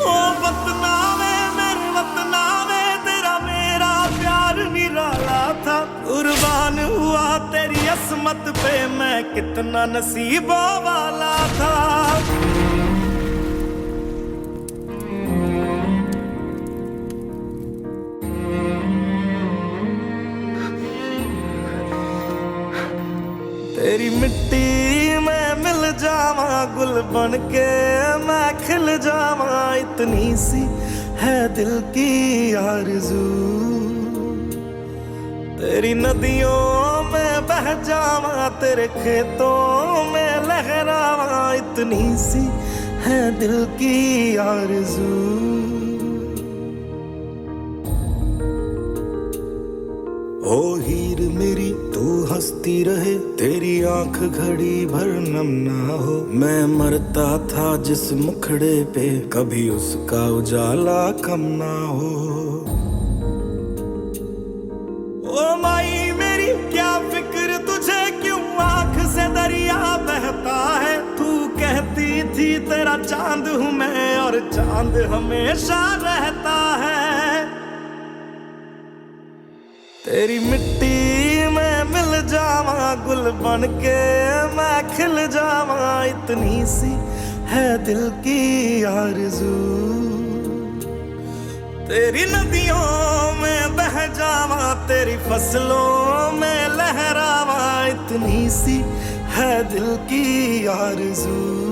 ओ वतना में मेरे वतना में तेरा मेरा प्यार निराला था, कुर्बान हुआ तेरी असमत पे मैं कितना नसीबों वाला था। तेरी मिट्टी में मिल जावा, गुल बन के मैं खिल जावा, इतनी सी है दिल की आरज़ू। तेरी नदियों में बह जावा, तेरे खेतों में लहरावा, इतनी सी है दिल की आरज़ू। ओ हीर मेरी तू हंसती रहे, तेरी आंख घड़ी भर नम ना हो। मैं मरता था जिस मुखड़े पे, कभी उसका उजाला कम ना हो। ओ माई मेरी क्या फिक्र तुझे, क्यों आंख से दरिया बहता है। तू कहती थी तेरा चांद हूँ मैं, और चांद हमेशा रहता है। तेरी मिट्टी में मिल जावा, गुल बन के मैं खिल जावा, इतनी सी है दिल की आरज़ू। तेरी नदियों में बह जावा, तेरी फसलों में लहरावा, इतनी सी है दिल की आरज़ू।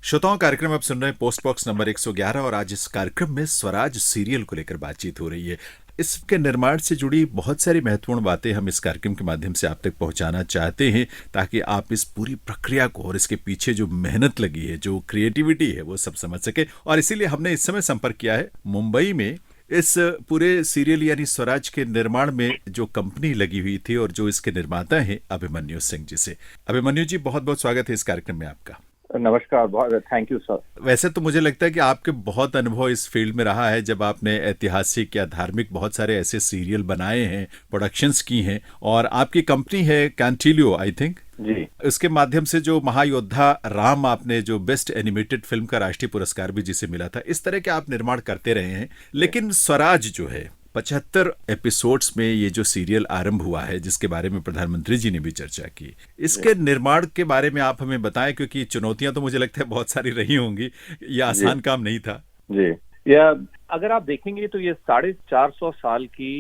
श्रोताओं, कार्यक्रम आप सुन रहे हैं पोस्ट बॉक्स नंबर 111 और आज इस कार्यक्रम में स्वराज सीरियल को लेकर बातचीत हो रही है। इसके निर्माण से जुड़ी बहुत सारी महत्वपूर्ण बातें हम इस कार्यक्रम के माध्यम से आप तक पहुंचाना चाहते हैं, ताकि आप इस पूरी प्रक्रिया को और इसके पीछे जो मेहनत लगी है, जो क्रिएटिविटी है, वो सब समझ सके। और इसीलिए हमने इस समय संपर्क किया है मुंबई में इस पूरे सीरियल यानी स्वराज के निर्माण में जो कंपनी लगी हुई थी और जो इसके निर्माता हैं अभिमन्यु सिंह जी से। अभिमन्यु जी, बहुत बहुत स्वागत है इस कार्यक्रम में आपका। नमस्कार, बहुत थैंक यू सर। वैसे तो मुझे लगता है कि आपके बहुत अनुभव इस फील्ड में रहा है, जब आपने ऐतिहासिक या धार्मिक बहुत सारे ऐसे सीरियल बनाए हैं, प्रोडक्शंस की हैं, और आपकी कंपनी है कैंटिलियो आई थिंक जी। उसके माध्यम से जो महायोद्धा राम आपने जो बेस्ट एनिमेटेड फिल्म का राष्ट्रीय पुरस्कार भी जिसे मिला था, इस तरह के आप निर्माण करते रहे हैं। लेकिन स्वराज जो है 75 एपिसोड्स में ये जो सीरियल आरंभ हुआ है, जिसके बारे में प्रधानमंत्री जी ने भी चर्चा की, इसके निर्माण के बारे में आप हमें बताएं, क्योंकि चुनौतियां तो मुझे लगता है बहुत सारी रही होंगी, ये आसान काम नहीं था। जी, या अगर आप देखेंगे तो ये 450 साल की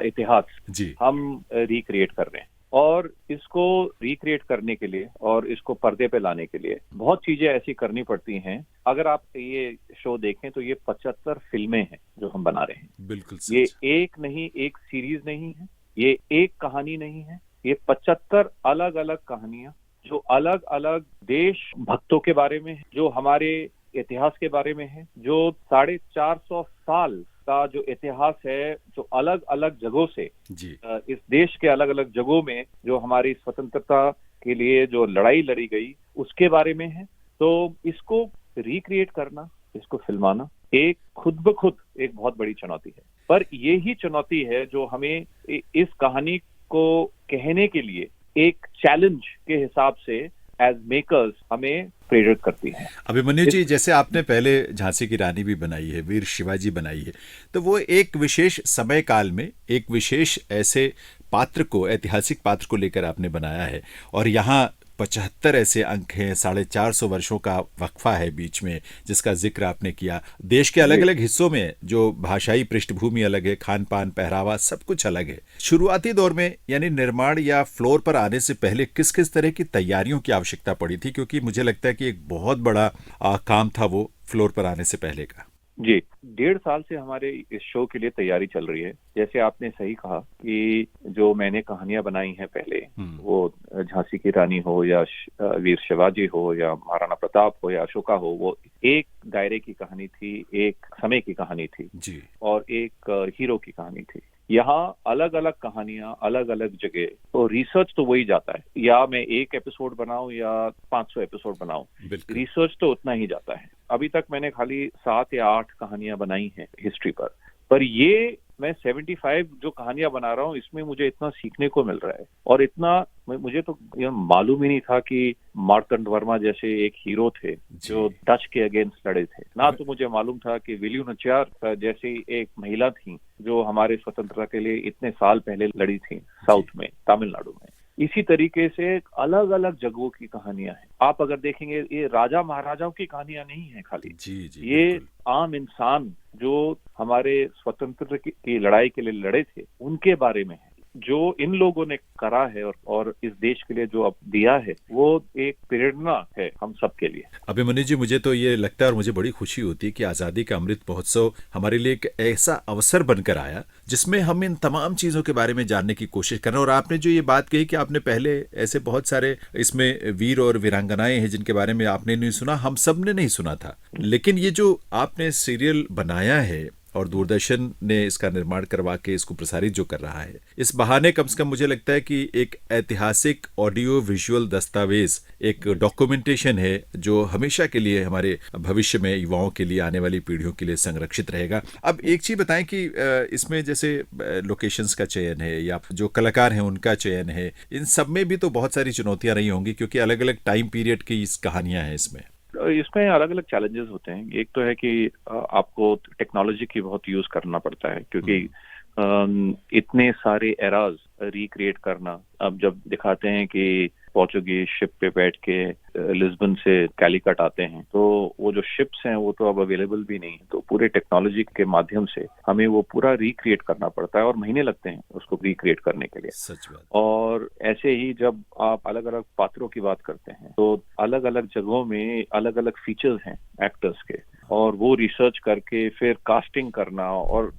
इतिहास जी हम रिक्रिएट कर रहे हैं, और इसको रिक्रिएट करने के लिए और इसको पर्दे पे लाने के लिए बहुत चीजें ऐसी करनी पड़ती हैं। अगर आप ये शो देखें तो ये 75 फिल्में हैं जो हम बना रहे हैं। बिल्कुल ये एक नहीं, एक सीरीज नहीं है, ये एक कहानी नहीं है, ये 75 अलग अलग कहानियां जो अलग अलग देश भक्तों के बारे में है, जो हमारे इतिहास के बारे में है, जो 450 साल का जो इतिहास है, जो अलग अलग जगहों से जी इस देश के अलग अलग जगहों में जो हमारी स्वतंत्रता के लिए जो लड़ाई लड़ी गई उसके बारे में है। तो इसको रिक्रिएट करना, इसको फिल्माना एक खुद ब खुद एक बहुत बड़ी चुनौती है, पर यही चुनौती है जो हमें इस कहानी को कहने के लिए एक चैलेंज के हिसाब से एज मेकर्स हमें प्रेरित करती है। अभिमन्यु जी, जैसे आपने पहले झांसी की रानी भी बनाई है, वीर शिवाजी बनाई है, तो वो एक विशेष समय काल में एक विशेष ऐसे पात्र को, ऐतिहासिक पात्र को लेकर आपने बनाया है, और यहाँ 75 ऐसे अंक हैं, 450 वर्षों का वक्फा है बीच में, जिसका जिक्र आपने किया। देश के अलग अलग हिस्सों में जो भाषाई पृष्ठभूमि अलग है, खान पान, पहरावा, सब कुछ अलग है। शुरुआती दौर में यानी निर्माण या फ्लोर पर आने से पहले किस किस तरह की तैयारियों की आवश्यकता पड़ी थी? क्योंकि मुझे लगता है कि एक बहुत बड़ा काम था वो फ्लोर पर आने से पहले का। जी, 1.5 साल से हमारे इस शो के लिए तैयारी चल रही है। जैसे आपने सही कहा कि जो मैंने कहानियां बनाई हैं पहले, वो झांसी की रानी हो या वीर शिवाजी हो या महाराणा प्रताप हो या अशोका हो, वो एक दायरे की कहानी थी, एक समय की कहानी थी जी, और एक हीरो की कहानी थी। यहाँ अलग अलग कहानियां, अलग अलग जगह, तो रिसर्च तो वही जाता है, या मैं एक एपिसोड बनाऊं या 500 एपिसोड बनाऊं, रिसर्च तो उतना ही जाता है। अभी तक मैंने खाली 7 या 8 कहानियां बनाई हैं हिस्ट्री पर ये मैं 75 जो कहानियां बना रहा हूँ इसमें मुझे इतना सीखने को मिल रहा है, और इतना मुझे तो मालूम ही नहीं था कि मार्तंड वर्मा जैसे एक हीरो थे जो डच के अगेंस्ट लड़े थे। ना तो मुझे मालूम था कि विलियम नचियार जैसी एक महिला थी जो हमारे स्वतंत्रता के लिए इतने साल पहले लड़ी थी साउथ में, तमिलनाडु में। इसी तरीके से अलग अलग जगहों की कहानियां हैं। आप अगर देखेंगे ये राजा महाराजाओं की कहानियां नहीं है खाली, ये आम इंसान जो हमारे स्वतंत्रता की लड़ाई के लिए लड़े थे उनके बारे में है। जो इन लोगों ने करा है और इस देश के लिए जो अब दिया है वो एक प्रेरणा है हम सब के लिए। अभिमन्यु जी, मुझे तो ये लगता है और मुझे बड़ी खुशी होती है कि आज़ादी का अमृत महोत्सव हमारे लिए एक ऐसा अवसर बनकर आया जिसमें हम इन तमाम चीज़ों के बारे में जानने की कोशिश कर रहे हैं। और आपने जो ये बात कही कि आपने पहले ऐसे बहुत सारे इसमें वीर और वीरांगनाएं हैं जिनके बारे में आपने नहीं सुना, हम सब ने नहीं सुना था, लेकिन ये जो आपने सीरियल बनाया है और दूरदर्शन ने इसका निर्माण करवा के इसको प्रसारित जो कर रहा है, इस बहाने कम से कम मुझे लगता है कि एक ऐतिहासिक ऑडियो विजुअल दस्तावेज, एक डॉक्यूमेंटेशन है जो हमेशा के लिए हमारे भविष्य में युवाओं के लिए, आने वाली पीढ़ियों के लिए संरक्षित रहेगा। अब एक चीज बताएं कि इसमें जैसे लोकेशंस का चयन है या जो कलाकार हैं उनका चयन है, इन सब में भी तो बहुत सारी चुनौतियां रही होंगी क्योंकि अलग अलग टाइम पीरियड की इस कहानियां हैं। इसमें अलग अलग चैलेंजेस होते हैं। एक तो है कि आपको टेक्नोलॉजी की बहुत यूज करना पड़ता है क्योंकि इतने सारे एराज रिक्रिएट करना। अब जब दिखाते हैं कि पोर्चुगीज शिप पे बैठ के लिस्बन से कैलिकट आते हैं तो वो जो शिप्स हैं वो तो अब अवेलेबल भी नहीं है, तो पूरे टेक्नोलॉजी के माध्यम से हमें वो पूरा रिक्रिएट करना पड़ता है और महीने लगते हैं उसको रिक्रिएट करने के लिए। सच बात। और ऐसे ही जब आप अलग अलग पात्रों की बात करते हैं तो अलग अलग जगहों में अलग अलग फीचर्स हैं एक्टर्स के, और वो रिसर्च करके फिर कास्टिंग करना। और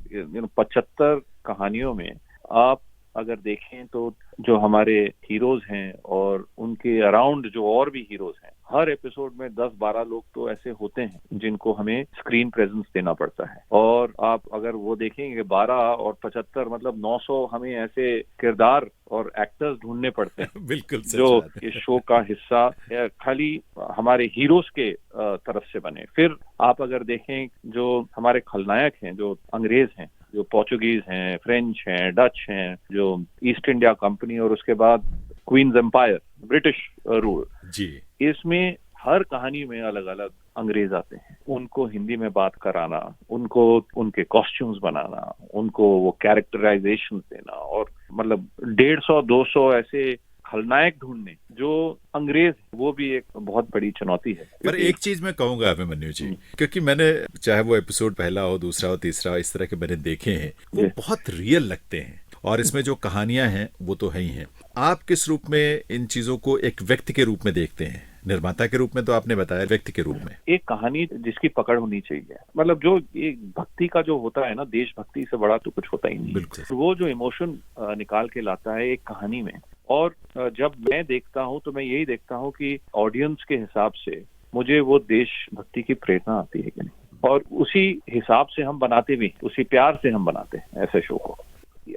75 कहानियों में आप अगर देखें तो जो हमारे हीरोज हैं और उनके अराउंड जो और भी हीरोज हैं, हर एपिसोड में 10-12 लोग तो ऐसे होते हैं जिनको हमें स्क्रीन प्रेजेंस देना पड़ता है। और आप अगर वो देखेंगे 12 और 75 मतलब 900 हमें ऐसे किरदार और एक्टर्स ढूंढने पड़ते हैं बिल्कुल जो इस शो का हिस्सा या खाली हमारे हीरोज के तरफ से बने। फिर आप अगर देखें जो हमारे खलनायक हैं, जो अंग्रेज हैं, जो पोर्चुगीज हैं, फ्रेंच हैं, डच हैं, जो ईस्ट इंडिया कंपनी और उसके बाद क्वींस एम्पायर, ब्रिटिश रूल जी, इसमें हर कहानी में अलग अलग अंग्रेज आते हैं। उनको हिंदी में बात कराना, उनको उनके कॉस्ट्यूम्स बनाना, उनको वो कैरेक्टराइजेशन देना, और मतलब 150-200 ऐसे खलनायक ढूंढने जो अंग्रेज, वो भी एक बहुत बड़ी चुनौती है। पर एक चीज मैं कहूंगा अभिमन्यु जी, क्योंकि मैंने चाहे वो एपिसोड पहला हो, दूसरा हो, तीसरा, इस तरह के मैंने देखे हैं, वो बहुत रियल लगते हैं और इसमें जो कहानियां हैं वो तो है ही हैं। आप किस रूप में इन चीजों को एक व्यक्ति के रूप में देखते हैं? निर्माता के रूप में तो आपने बताया, व्यक्ति के रूप में एक कहानी जिसकी पकड़ होनी चाहिए, मतलब जो एक भक्ति का जो होता है ना, देशभक्ति से बड़ा तो कुछ होता ही नहीं। बिल्कुल। वो जो इमोशन निकाल के लाता है एक कहानी में, और जब मैं देखता हूँ तो मैं यही देखता हूँ कि ऑडियंस के हिसाब से मुझे वो देशभक्ति की प्रेरणा आती है कि नहीं, और उसी हिसाब से हम बनाते भी, उसी प्यार से हम बनाते हैं ऐसे शो को।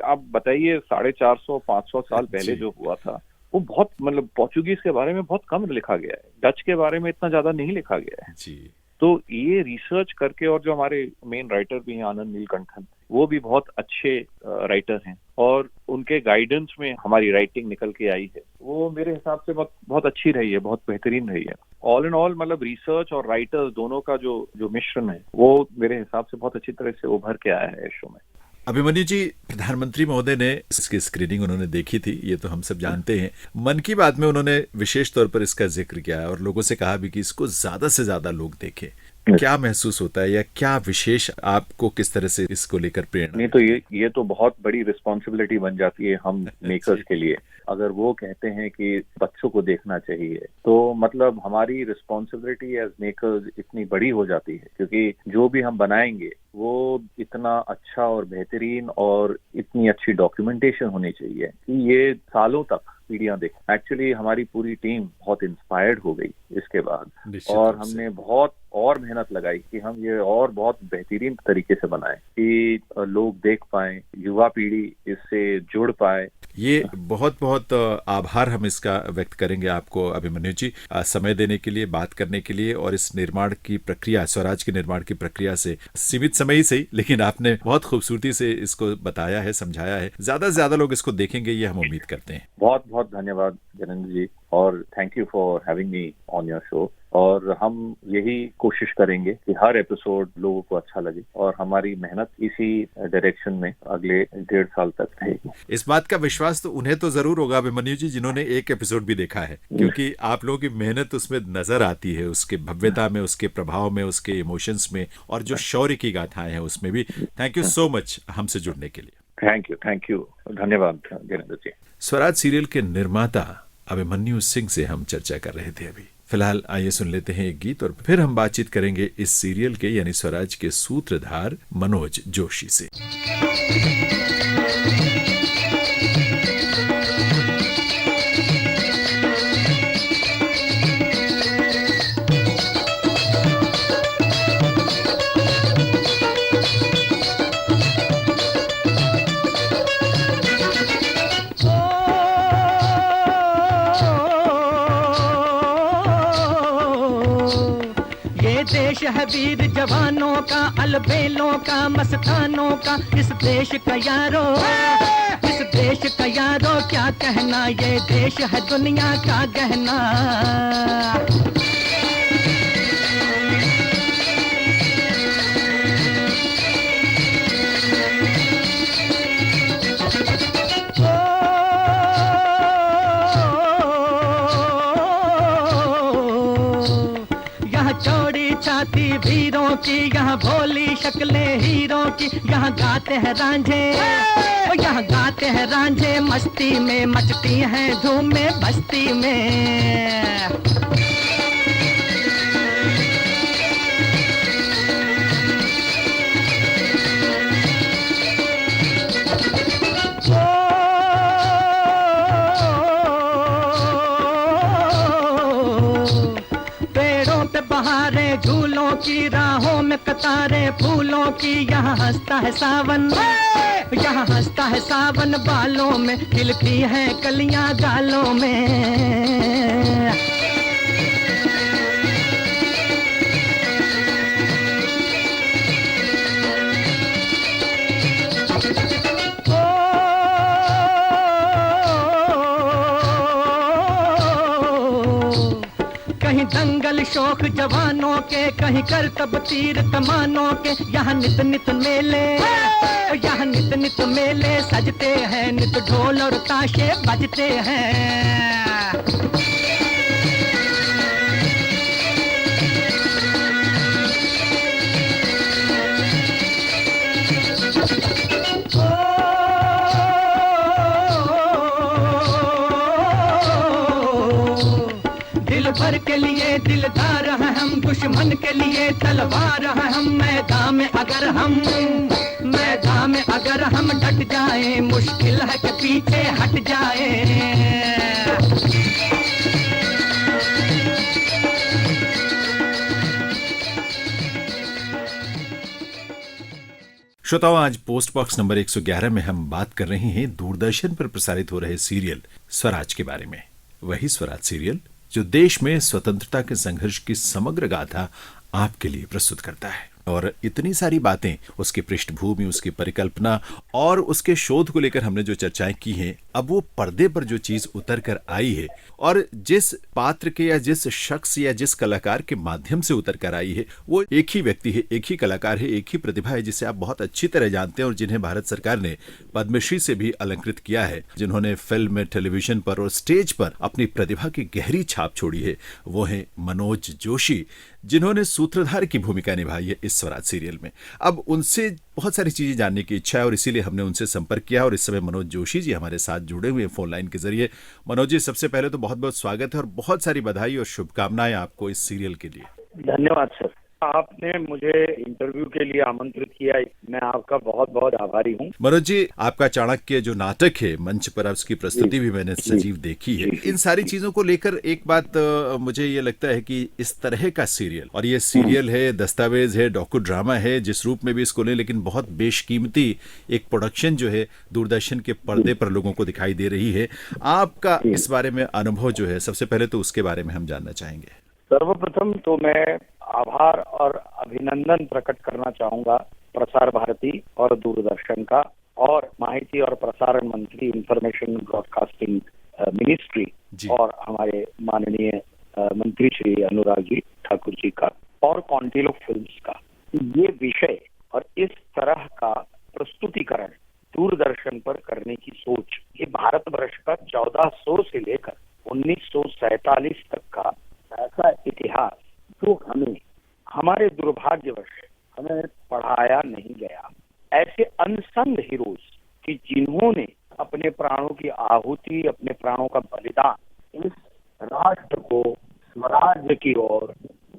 आप बताइए 450-500 साल पहले जो हुआ था वो बहुत, मतलब पोर्चुगीज के बारे में बहुत कम लिखा गया है, डच के बारे में इतना ज्यादा नहीं लिखा गया है जी। तो ये रिसर्च करके, और जो हमारे मेन राइटर भी हैं आनंद नीलकंठन, वो भी बहुत अच्छे राइटर हैं और उनके गाइडेंस में हमारी राइटिंग निकल के आई है, वो मेरे हिसाब से बहुत अच्छी रही है, बहुत बेहतरीन रही है। ऑल इन ऑल मतलब रिसर्च और राइटर्स दोनों का जो मिश्रण है वो मेरे हिसाब से बहुत अच्छी तरह से उभर के आया है इस शो में। अभिमन्यु जी, प्रधानमंत्री महोदय ने इसकी स्क्रीनिंग उन्होंने देखी थी, ये तो हम सब जानते हैं। मन की बात में उन्होंने विशेष तौर पर इसका जिक्र किया और लोगों से कहा भी कि इसको ज्यादा से ज्यादा लोग देखें। क्या महसूस होता है या क्या विशेष आपको, किस तरह से इसको लेकर प्रेरणा? नहीं तो ये तो बहुत बड़ी रिस्पॉन्सिबिलिटी बन जाती है हम मेकर्स के लिए। अगर वो कहते हैं कि बच्चों को देखना चाहिए तो मतलब हमारी रिस्पॉन्सिबिलिटी एज मेकर्स इतनी बड़ी हो जाती है, क्योंकि जो भी हम बनाएंगे वो इतना अच्छा और बेहतरीन और इतनी अच्छी डॉक्यूमेंटेशन होनी चाहिए कि ये सालों तक पीढ़ियां देखें। एक्चुअली हमारी पूरी टीम बहुत इंस्पायर्ड हो गई इसके बाद, और हमने बहुत और मेहनत लगाई कि हम ये और बहुत बेहतरीन तरीके से बनाएं कि लोग देख पाएं, युवा पीढ़ी इससे जुड़ पाए, ये बहुत बहुत आभार हम इसका व्यक्त करेंगे आपको अभिमन्यु जी, समय देने के लिए, बात करने के लिए, और इस निर्माण की प्रक्रिया, स्वराज के निर्माण की प्रक्रिया से सीमित समय ही सही, लेकिन आपने बहुत खूबसूरती से इसको बताया है, समझाया है। ज्यादा से ज्यादा लोग इसको देखेंगे, ये हम उम्मीद करते हैं। बहुत बहुत धन्यवाद जनेंद्र जी, और thank you for having me on your show. और हम यही कोशिश करेंगे कि हर एपिसोड लोगों को अच्छा लगे, और हमारी मेहनत इसी डायरेक्शन में अगले 1.5 साल तक रहेगी। इस बात का विश्वास तो उन्हें तो जरूर होगा अभिमन्यु जी, जिन्होंने एक एपिसोड भी देखा है, क्योंकि आप लोगों की मेहनत उसमें नजर आती है, उसके भव्यता में, उसके प्रभाव में, उसके इमोशंस में, और जो शौर्य की गाथाएं हैं उसमें भी। थैंक यू सो मच हमसे जुड़ने के लिए। थैंक यू, धन्यवाद जनेंद्र जी। स्वराज सीरियल के निर्माता अभिमन्यु सिंह से हम चर्चा कर रहे थे अभी। फिलहाल आइए सुन लेते हैं एक गीत, और फिर हम बातचीत करेंगे इस सीरियल के यानी स्वराज के सूत्रधार मनोज जोशी से। देश है वीर जवानों का, अलबेलों का, मस्तानों का, इस देश का यारो, इस देश का यारो क्या कहना, ये देश है दुनिया का गहना। वीरों की यहाँ भोली शक्लें हीरों की, यहाँ गाते हैं रांझे, यहाँ गाते हैं रांझे, मस्ती में मचती हैं धूम में बस्ती में। झूलों की राहों में कतारे फूलों की, यहाँ हंसता है सावन, यहाँ हंसता है सावन, बालों में खिलती हैं कलियां गालों में। कहीं दंगल शौक जवानों के, कहीं करतब तीर कमानों के, यहाँ नित नित मेले, यहाँ नित नित मेले सजते हैं, नित ढोल और ताशे बजते हैं। भर के लिए दिलदार हैं हम, दुश्मन के लिए तलवार हैं हम, मैदान में अगर हम डट जाएं, मुश्किल है कि पीछे हट जाएं। श्रोताओं, आज पोस्ट बॉक्स नंबर 111 में हम बात कर रहे हैं दूरदर्शन पर प्रसारित हो रहे सीरियल स्वराज के बारे में। वही स्वराज सीरियल जो देश में स्वतंत्रता के संघर्ष की समग्र गाथा आपके लिए प्रस्तुत करता है, और इतनी सारी बातें, उसकी पृष्ठभूमि, उसकी परिकल्पना और उसके शोध को लेकर हमने जो चर्चाएं की हैं, अब वो पर्दे पर जो चीज उतर कर आई है और जिस पात्र के या जिस शख्स या जिस कलाकार के माध्यम से उतर कर आई है, वो एक ही व्यक्ति है, एक ही कलाकार है, एक ही प्रतिभा है, जिसे आप बहुत अच्छी तरह जानते हैं और जिन्हें भारत सरकार ने पद्मश्री से भी अलंकृत किया है, जिन्होंने फिल्म, टेलीविजन पर और स्टेज पर अपनी प्रतिभा की गहरी छाप छोड़ी है। वो है मनोज जोशी, जिन्होंने सूत्रधार की भूमिका निभाई है इस स्वराज सीरियल में। अब उनसे बहुत सारी चीजें जानने की इच्छा है और इसीलिए हमने उनसे संपर्क किया, और इस समय मनोज जोशी जी हमारे साथ जुड़े हुए हैं फोन लाइन के जरिए। मनोज जी, सबसे पहले तो बहुत बहुत स्वागत है और बहुत सारी बधाई और शुभकामनाएं आपको इस सीरियल के लिए। धन्यवाद सर। आपने मुझे इंटरव्यू के लिए आमंत्रित किया, मैं आपका बहुत बहुत आभारी हूँ। मनोज जी, आपका चाणक्य जो नाटक है मंच पर, उसकी प्रस्तुति भी मैंने सजीव देखी है। इन सारी चीजों को लेकर एक बात मुझे ये लगता है कि इस तरह का सीरियल, और ये सीरियल है, दस्तावेज है, डॉक्यू ड्रामा है, जिस रूप में भी इसको ले, लेकिन बहुत बेशकीमती एक प्रोडक्शन जो है दूरदर्शन के पर्दे पर लोगों को दिखाई दे रही है। आपका इस बारे में अनुभव जो है, सबसे पहले तो उसके बारे में हम जानना चाहेंगे। सर्वप्रथम तो मैं आभार और अभिनंदन प्रकट करना चाहूंगा प्रसार भारती और दूरदर्शन का, और माहिती और प्रसारण मंत्री, इंफॉर्मेशन ब्रॉडकास्टिंग मिनिस्ट्री और हमारे माननीय मंत्री श्री अनुराग जी ठाकुर जी का, और कॉन्टिलो फिल्म्स का। ये विषय और इस तरह का प्रस्तुतिकरण दूरदर्शन पर करने की सोच, ये भारतवर्ष का 1400 से लेकर 1947 तक का ऐसा इतिहास जो हमें हमारे दुर्भाग्यवश हमें पढ़ाया नहीं गया। ऐसे अनसंग हीरोज कि जिन्होंने अपने प्राणों की आहुति, अपने प्राणों का बलिदान इस राष्ट्र को स्वराज्य की ओर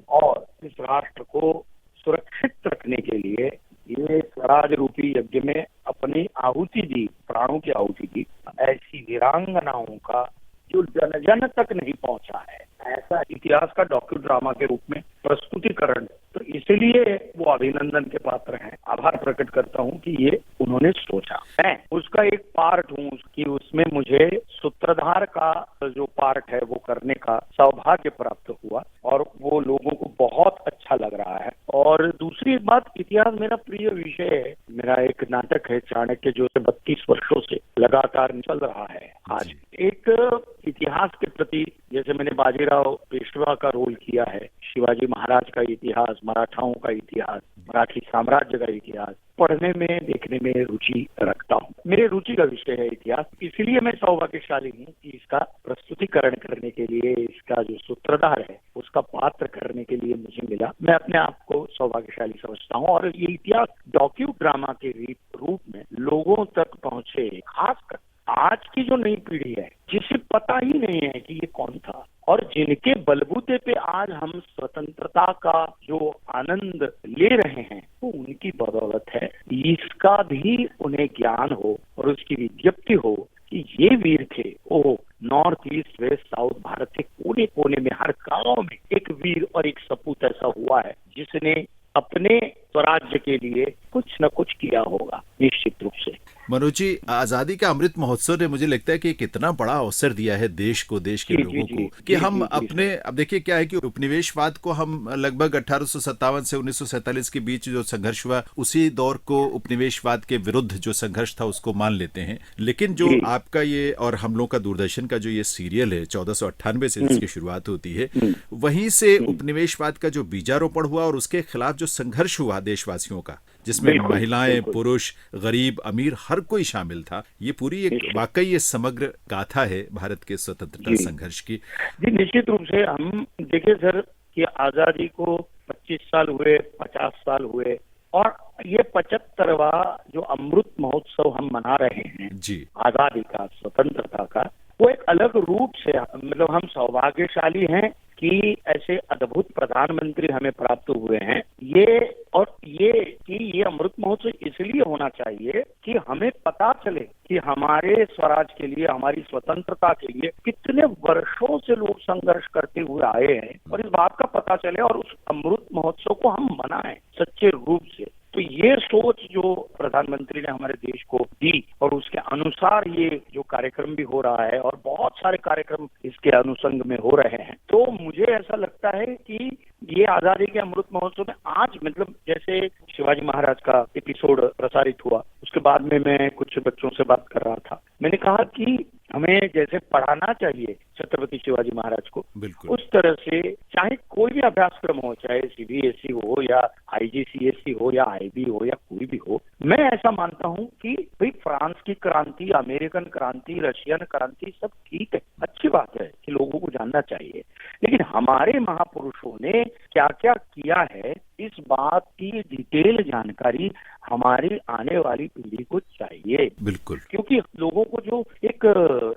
और इस राष्ट्र को सुरक्षित रखने के लिए ये स्वराज रूपी यज्ञ में अपनी आहुति दी, प्राणों की आहुति दी। ऐसी वीरांगनाओं का जो जन जन तक नहीं पहुंचा है, ऐसा इतिहास का डॉक्यू ड्रामा के रूप में प्रस्तुतिकरण, तो इसलिए वो अभिनंदन के पात्र हैं। आभार प्रकट करता हूं कि ये उन्होंने सोचा। मैं उसका एक पार्ट हूं कि उसमें मुझे सूत्रधार का जो पार्ट है वो करने का सौभाग्य प्राप्त हुआ, और वो लोगों को बहुत अच्छा लग रहा है। और दूसरी बात, इतिहास मेरा प्रिय विषय है। मेरा एक नाटक है चाणक्य, जो 32 वर्षों से लगातार चल रहा है। आज एक इतिहास के प्रति, जैसे मैंने बाजीराव पेशवा का रोल किया है, शिवाजी महाराज का इतिहास, मराठाओं का इतिहास, मराठी साम्राज्य का इतिहास पढ़ने में, देखने में रुचि रखता हूँ। मेरे रुचि का विषय है इतिहास, इसलिए मैं सौभाग्यशाली हूँ कि इसका प्रस्तुतिकरण करने के लिए, इसका जो सूत्रधार है उसका पात्र करने के लिए मुझे मिला। मैं अपने आप को सौभाग्यशाली समझता हूँ, और ये इतिहास डॉक्यू ड्रामा के रूप में लोगों तक पहुंचे। खासकर आज की जो नई पीढ़ी है, जिसे पता ही नहीं है कि ये कौन था, और जिनके बलबूते पे आज हम स्वतंत्रता का जो आनंद ले रहे हैं वो उनकी बदौलत है। इसका भी उन्हें ज्ञान हो और उसकी विज्ञप्ति हो कि ये वीर थे। ओ north east west south Bharat के कोने कोने में, हर गांव में एक वीर और एक सपूत ऐसा हुआ है जिसने अपने स्वराज्य के लिए कुछ न कुछ किया होगा, निश्चित रूप से। मनोज जी, आजादी का अमृत महोत्सव ने मुझे लगता है कि कितना बड़ा अवसर दिया है देश को, देश के लोगों को, कि हम अपने, अब देखिए क्या है कि उपनिवेशवाद को हम लगभग 1857 से 1947 के बीच जो संघर्ष हुआ, उसी दौर को उपनिवेशवाद के विरुद्ध जो संघर्ष था उसको मान लेते हैं। लेकिन जो आपका ये और हम लोग का दूरदर्शन का जो ये सीरियल है 1498 से जिसकी शुरुआत होती है, वहीं से उपनिवेशवाद का जो बीजारोपण हुआ और उसके खिलाफ जो संघर्ष हुआ देशवासियों का, जिसमें महिलाएं, पुरुष, गरीब, अमीर, हर कोई शामिल था। ये पूरी एक वाकई ये समग्र गाथा है भारत के स्वतंत्रता संघर्ष की। जी निश्चित रूप से। हम देखिए सर कि आजादी को 25 साल हुए, 50 साल हुए, और ये 75वां जो अमृत महोत्सव हम मना रहे हैं जी, आजादी का, स्वतंत्रता का, वो एक अलग रूप से, मतलब हम सौभाग्यशाली हैं कि ऐसे अद्भुत प्रधानमंत्री हमें प्राप्त हुए हैं। ये अमृत महोत्सव इसलिए होना चाहिए कि हमें पता चले कि हमारे स्वराज के लिए, हमारी स्वतंत्रता के लिए कितने वर्षों से लोग संघर्ष करते हुए आए हैं, और इस बात का पता चले और उस अमृत महोत्सव को हम मनाएं सच्चे रूप से। तो ये सोच जो प्रधानमंत्री ने हमारे देश को दी, और उसके अनुसार ये जो कार्यक्रम भी हो रहा है, और बहुत सारे कार्यक्रम इसके अनुसंग में हो रहे हैं, तो मुझे ऐसा लगता है कि ये आजादी के अमृत महोत्सव में आज, मतलब जैसे शिवाजी महाराज का एपिसोड प्रसारित हुआ, उसके बाद में मैं कुछ बच्चों से बात कर रहा था। मैंने कहा कि हमें जैसे पढ़ाना चाहिए छत्रपति शिवाजी महाराज को, उस तरह से चाहे कोई भी अभ्यासक्रम हो, चाहे सीबीएसई हो या आईजीसीएसई हो या आईबी हो या कोई भी हो, मैं ऐसा मानता हूं कि भाई फ्रांस की क्रांति, अमेरिकन क्रांति, रशियन क्रांति सब ठीक है, अच्छी बात है कि लोगों को जानना चाहिए, लेकिन हमारे महापुरुषों ने क्या क्या किया है, इस बात की डिटेल जानकारी हमारी आने वाली पीढ़ी को चाहिए। बिल्कुल, क्योंकि लोगों को जो एक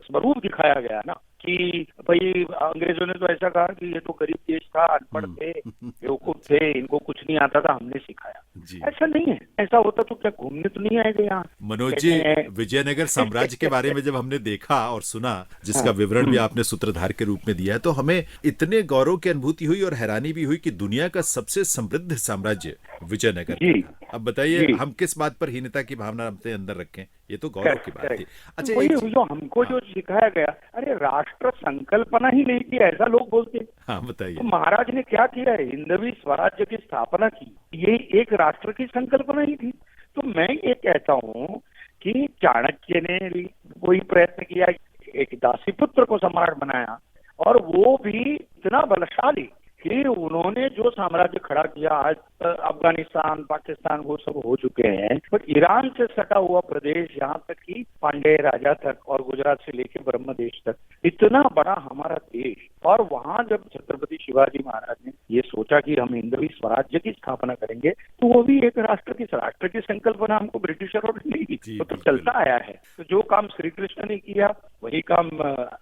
स्वरूप दिखाया गया ना, कि भाई अंग्रेजों ने तो ऐसा कहा कि ये तो गरीब देश था, अनपढ़ थे, बेवकूफ थे, इनको कुछ नहीं आता था, हमने सिखाया। ऐसा नहीं है। ऐसा होता तो क्या घूमने तो नहीं आएगा यहाँ। मनोज जी, विजयनगर साम्राज्य के बारे में जब हमने देखा और सुना, जिसका विवरण भी आपने सूत्रधार के रूप में दिया है, तो हमें इतने गौरव की अनुभूति हुई और हैरानी भी हुई कि दुनिया का सबसे समृद्ध साम्राज्य विजयनगर था। अब बताइए हम किस बात पर हीनता की भावना अपने अंदर रखें, ये तो गौरव की बात थी। अच्छा, वही जो हमको जो सिखाया गया, अरे राष्ट्र संकल्पना ही नहीं की, ऐसा लोग बोलते। हाँ बताइए। तो महाराज ने क्या किया है, हिंदवी स्वराज्य की स्थापना की, ये एक राष्ट्र की संकल्पना ही थी। तो मैं ये कहता हूँ कि चाणक्य ने भी वही प्रयत्न किया, एक दासीपुत्र को सम्राट बनाया, और वो भी इतना बलशाली कि उन्होंने जो साम्राज्य खड़ा किया, आज अफगानिस्तान, पाकिस्तान वो सब हो चुके हैं, बट ईरान से सटा हुआ प्रदेश, यहाँ तक कि पांड्य राजा तक और गुजरात से लेकर ब्रह्मदेश तक, इतना बड़ा हमारा देश। और वहाँ जब छत्रपति शिवाजी महाराज ने ये सोचा कि हम हिंदवी स्वराज्य की स्थापना करेंगे, तो वो भी एक राष्ट्र की संकल्पना हमको ब्रिटिशरों ने नहीं दी, तो चलता आया है। तो जो काम श्री कृष्ण ने किया वही काम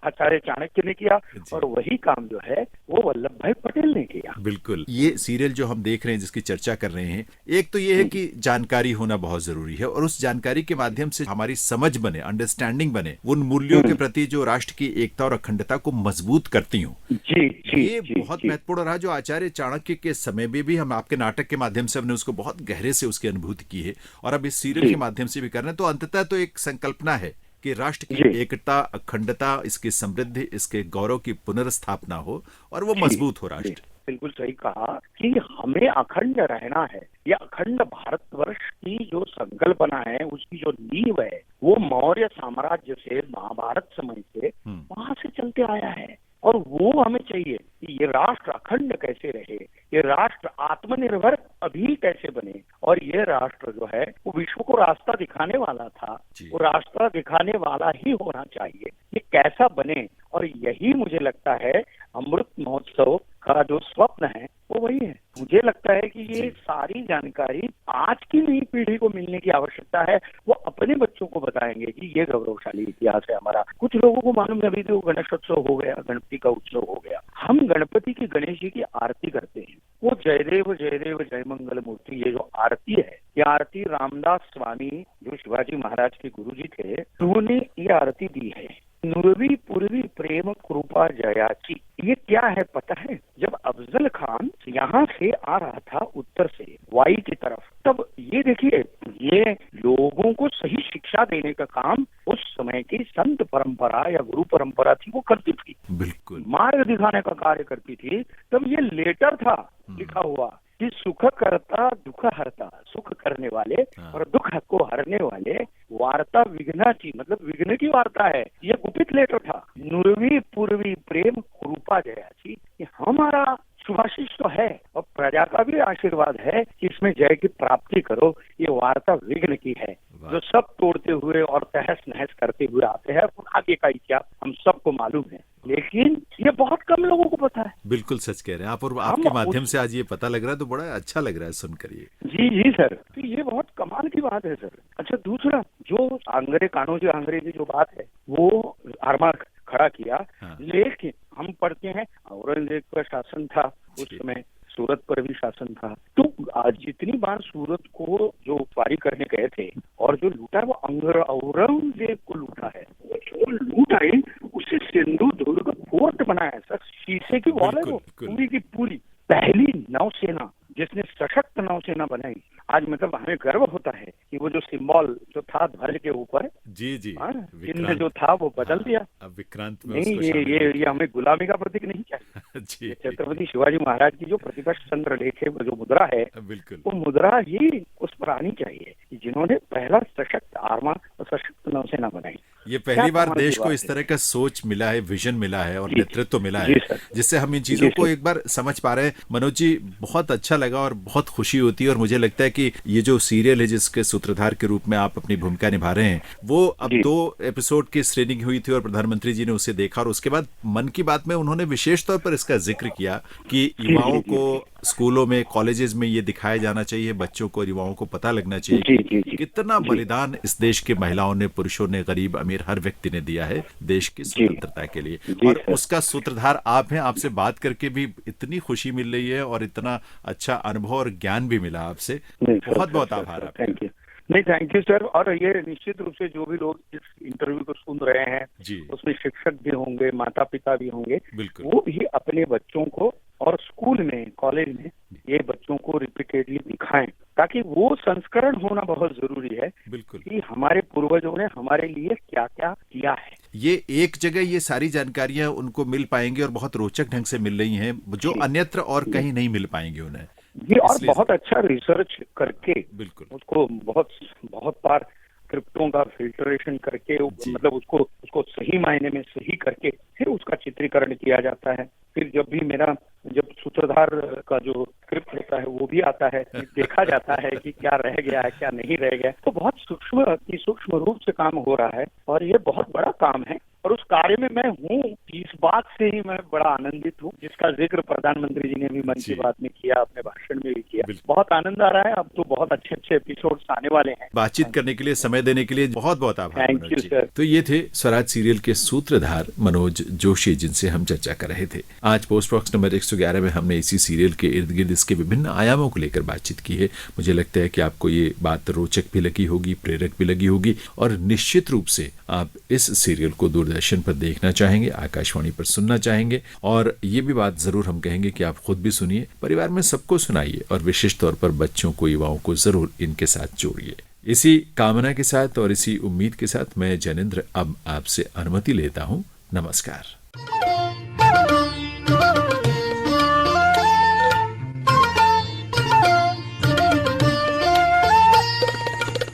आचार्य चाणक्य ने किया, और वही काम जो है वो वल्लभ भाई पटेल ने किया। बिल्कुल। ये सीरियल जो हम देख रहे हैं, जिसकी चर्चा कर रहे हैं, एक तो ये है कि जानकारी होना बहुत जरूरी है, और उस जानकारी के माध्यम से हमारी समझ बने, अंडरस्टैंडिंग बने, उन मूल्यों के प्रति जो राष्ट्र की एकता और अखंडता को मजबूत करती हूँ। ये बहुत महत्वपूर्ण रहा, जो आचार्य चाणक्य के समय में भी हम आपके नाटक के माध्यम से हमने उसको बहुत गहरे से उसकी अनुभूति की है, और अब इस सीरियल के माध्यम से भी कर रहे हैं। तो अंततः तो एक संकल्पना है कि राष्ट्र की एकता, अखंडता, इसकी समृद्धि, इसके गौरव की पुनर्स्थापना हो और वो मजबूत हो राष्ट्र। बिल्कुल सही कहा कि हमें अखंड रहना है। ये अखंड भारतवर्ष की जो संकल्पना है, उसकी जो नींव है, वो मौर्य साम्राज्य से, महाभारत समय से वहां से चलते आया है, और वो हमें चाहिए कि ये राष्ट्र अखंड कैसे रहे, ये राष्ट्र आत्मनिर्भर अभी कैसे बने, और ये राष्ट्र जो है वो विश्व को रास्ता दिखाने वाला था, वो रास्ता दिखाने वाला ही होना चाहिए। ये कैसा बने, और यही मुझे लगता है अमृत महोत्सव का जो स्वप्न है वो वही है। मुझे लगता है कि ये सारी जानकारी आज की नई पीढ़ी को मिलने की आवश्यकता है। वो अपने बच्चों को बताएंगे कि ये गौरवशाली इतिहास है हमारा। कुछ लोगों को मालूम है, अभी तो गणेशोत्सव हो गया, गणपति का उत्सव हो गया, हम गणपति की, गणेश जी की आरती करते हैं। वो जयदेव जयदेव जय मंगल मूर्ति, ये जो आरती है, ये आरती रामदास स्वामी जो शिवाजी महाराज के गुरु जी थे, उन्होंने ये आरती दी है। नुरवी पूर्वी प्रेम कृपा जयाची, ये क्या है पता है? जब अफजल खान यहाँ से आ रहा था उत्तर से वाई की तरफ, तब ये देखिए, ये लोगों को सही शिक्षा देने का काम उस समय की संत परंपरा या गुरु परंपरा थी, वो करती थी। बिल्कुल मार्ग दिखाने का कार्य करती थी। तब ये लेटर था लिखा हुआ कि सुख करता दुख हरता, सुख करने वाले और दुख को हरने वाले, वार्ता विघ्नाची, मतलब विघ्न की वार्ता है। ये गुपित लेटर था। नुरवी पूर्वी प्रेम कृपा जयाची, ये हमारा शुभाशीष तो है, और प्रजा का भी आशीर्वाद है कि इसमें जय की प्राप्ति करो। ये वार्ता विघ्न की है, जो सब तोड़ते हुए और तहस नहस करते हुए आते हैं। आगे का इतिहास हम सबको मालूम है, लेकिन ये बहुत कम लोगों को पता है। बिल्कुल सच कह रहे हैं आप, और आपके माध्यम से आज ये पता लग रहा है, तो बड़ा अच्छा लग रहा है सुनकर ये। जी सर, तो ये बहुत कमाल की बात है सर। अच्छा, दूसरा जो अंग्रेजी जो बात है, वो आर्मा खड़ा किया, लेकिन हम पढ़ते हैं औरंगजेब का शासन था उस समय, सूरत पर भी शासन था। तो आज जितनी बार सूरत को जो पारी करने गए थे और जो लूटा है, वो औरंगजेब को लूटा है। जो लूटा है उसे सिंधु दुर्ग फोर्ट बनाया सर, शीशे की वॉल है वो पूरी की पूरी। पहली नौसेना जिसने सशक्त नौसेना बनाई, आज मतलब हमें गर्व होता है कि वो जो सिंबल जो था ध्वज के ऊपर, जी चिन्ह जो था वो बदल दिया। अब विक्रांत में नहीं, ये हमें गुलामी का प्रतीक नहीं चाहिए। छत्रपति शिवाजी महाराज की जो प्रतिपक्ष चंद्र लेख है, जो मुद्रा है, बिल्कुल वो मुद्रा ही उस पर आनी चाहिए, जिन्होंने पहला सशक्त आर्मा और सशक्त नौसेना बनाई। ये पहली बार देश को इस तरह का सोच मिला है, विजन मिला है और नेतृत्व मिला है, जिससे हम इन चीजों को एक बार समझ पा रहे हैं। मनोज जी, बहुत अच्छा लगा और बहुत खुशी होती है, और मुझे लगता है कि ये जो सीरियल है जिसके सूत्रधार के रूप में आप अपनी भूमिका निभा रहे हैं, वो अब 2 एपिसोड की स्क्रीनिंग हुई थी और प्रधानमंत्री जी ने उसे देखा, और उसके बाद मन की बात में उन्होंने विशेष तौर पर इसका जिक्र किया कि युवाओं को स्कूलों में, कॉलेजेस में ये दिखाया जाना चाहिए, बच्चों को, युवाओं को पता लगना चाहिए जी जी जी कितना बलिदान इस देश के महिलाओं ने, पुरुषों ने, गरीब अमीर हर व्यक्ति ने दिया है देश की स्वतंत्रता के लिए। और उसका सूत्रधार आप हैं। आपसे बात करके भी इतनी खुशी मिल रही है और इतना अच्छा अनुभव और ज्ञान भी मिला आपसे। बहुत बहुत आभार आपका। Thank you. नहीं, थैंक यू सर। और ये निश्चित रूप से जो भी लोग इस इंटरव्यू को सुन रहे हैं जी, उसमें शिक्षक भी होंगे, माता पिता भी होंगे, बिल्कुल, वो भी अपने बच्चों को और स्कूल में, कॉलेज में ये बच्चों को रिपीटेडली दिखाएं, ताकि वो संस्करण होना बहुत जरूरी है। बिल्कुल, कि हमारे पूर्वजों ने हमारे लिए क्या क्या किया है। ये एक जगह ये सारी जानकारियां उनको मिल पाएंगी और बहुत रोचक ढंग से मिल रही हैं, जो अन्यत्र और कहीं नहीं मिल पाएंगी उन्हें। जी, और बहुत अच्छा रिसर्च करके बिल्कुल उसको बहुत बार स्क्रिप्टों का फिल्टरेशन करके, मतलब उसको सही मायने में सही करके फिर उसका चित्रीकरण किया जाता है। फिर जब सूत्रधार का जो स्क्रिप्ट होता है वो भी आता है, देखा जाता है कि क्या रह गया है, क्या नहीं रह गया। तो बहुत सूक्ष्म रूप से काम हो रहा है और ये बहुत बड़ा काम है और उस कार्य में मैं हूँ। इस बात से ही मैं बड़ा आनंदित हूँ, जिसका जिक्र प्रधानमंत्री जी ने भी मन की बात में किया, अपने भाषण में भी किया। बहुत आनंद आ रहा है। अब तो बहुत अच्छे एपिसोड्स आने वाले हैं। बातचीत करने के लिए, समय देने के लिए बहुत बहुत आभार। Thank you sir. तो ये थे स्वराज सीरियल के सूत्रधार मनोज जोशी, जिनसे हम चर्चा कर रहे थे। आज पोस्ट बॉक्स नंबर 111 में हमने इसी सीरियल के इर्द गिर्द इसके विभिन्न आयामों को लेकर बातचीत की है। मुझे लगता है कि आपको ये बात रोचक भी लगी होगी, प्रेरक भी लगी होगी और निश्चित रूप से आप इस सीरियल को दूरदर्शन पर देखना चाहेंगे, आकाशवाणी पर सुनना चाहेंगे। और ये भी बात जरूर हम कहेंगे कि आप खुद भी सुनिए, परिवार में सबको सुनाइए और विशेष तौर पर बच्चों को, युवाओं को जरूर इनके साथ जोड़िए। इसी कामना के साथ और इसी उम्मीद के साथ मैं जैनेंद्र अब आपसे अनुमति लेता हूँ। नमस्कार।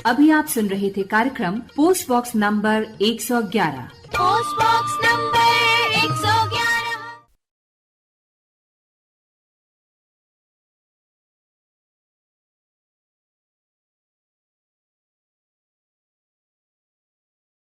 अभी आप सुन रहे थे कार्यक्रम post box number 111। Post box number 111।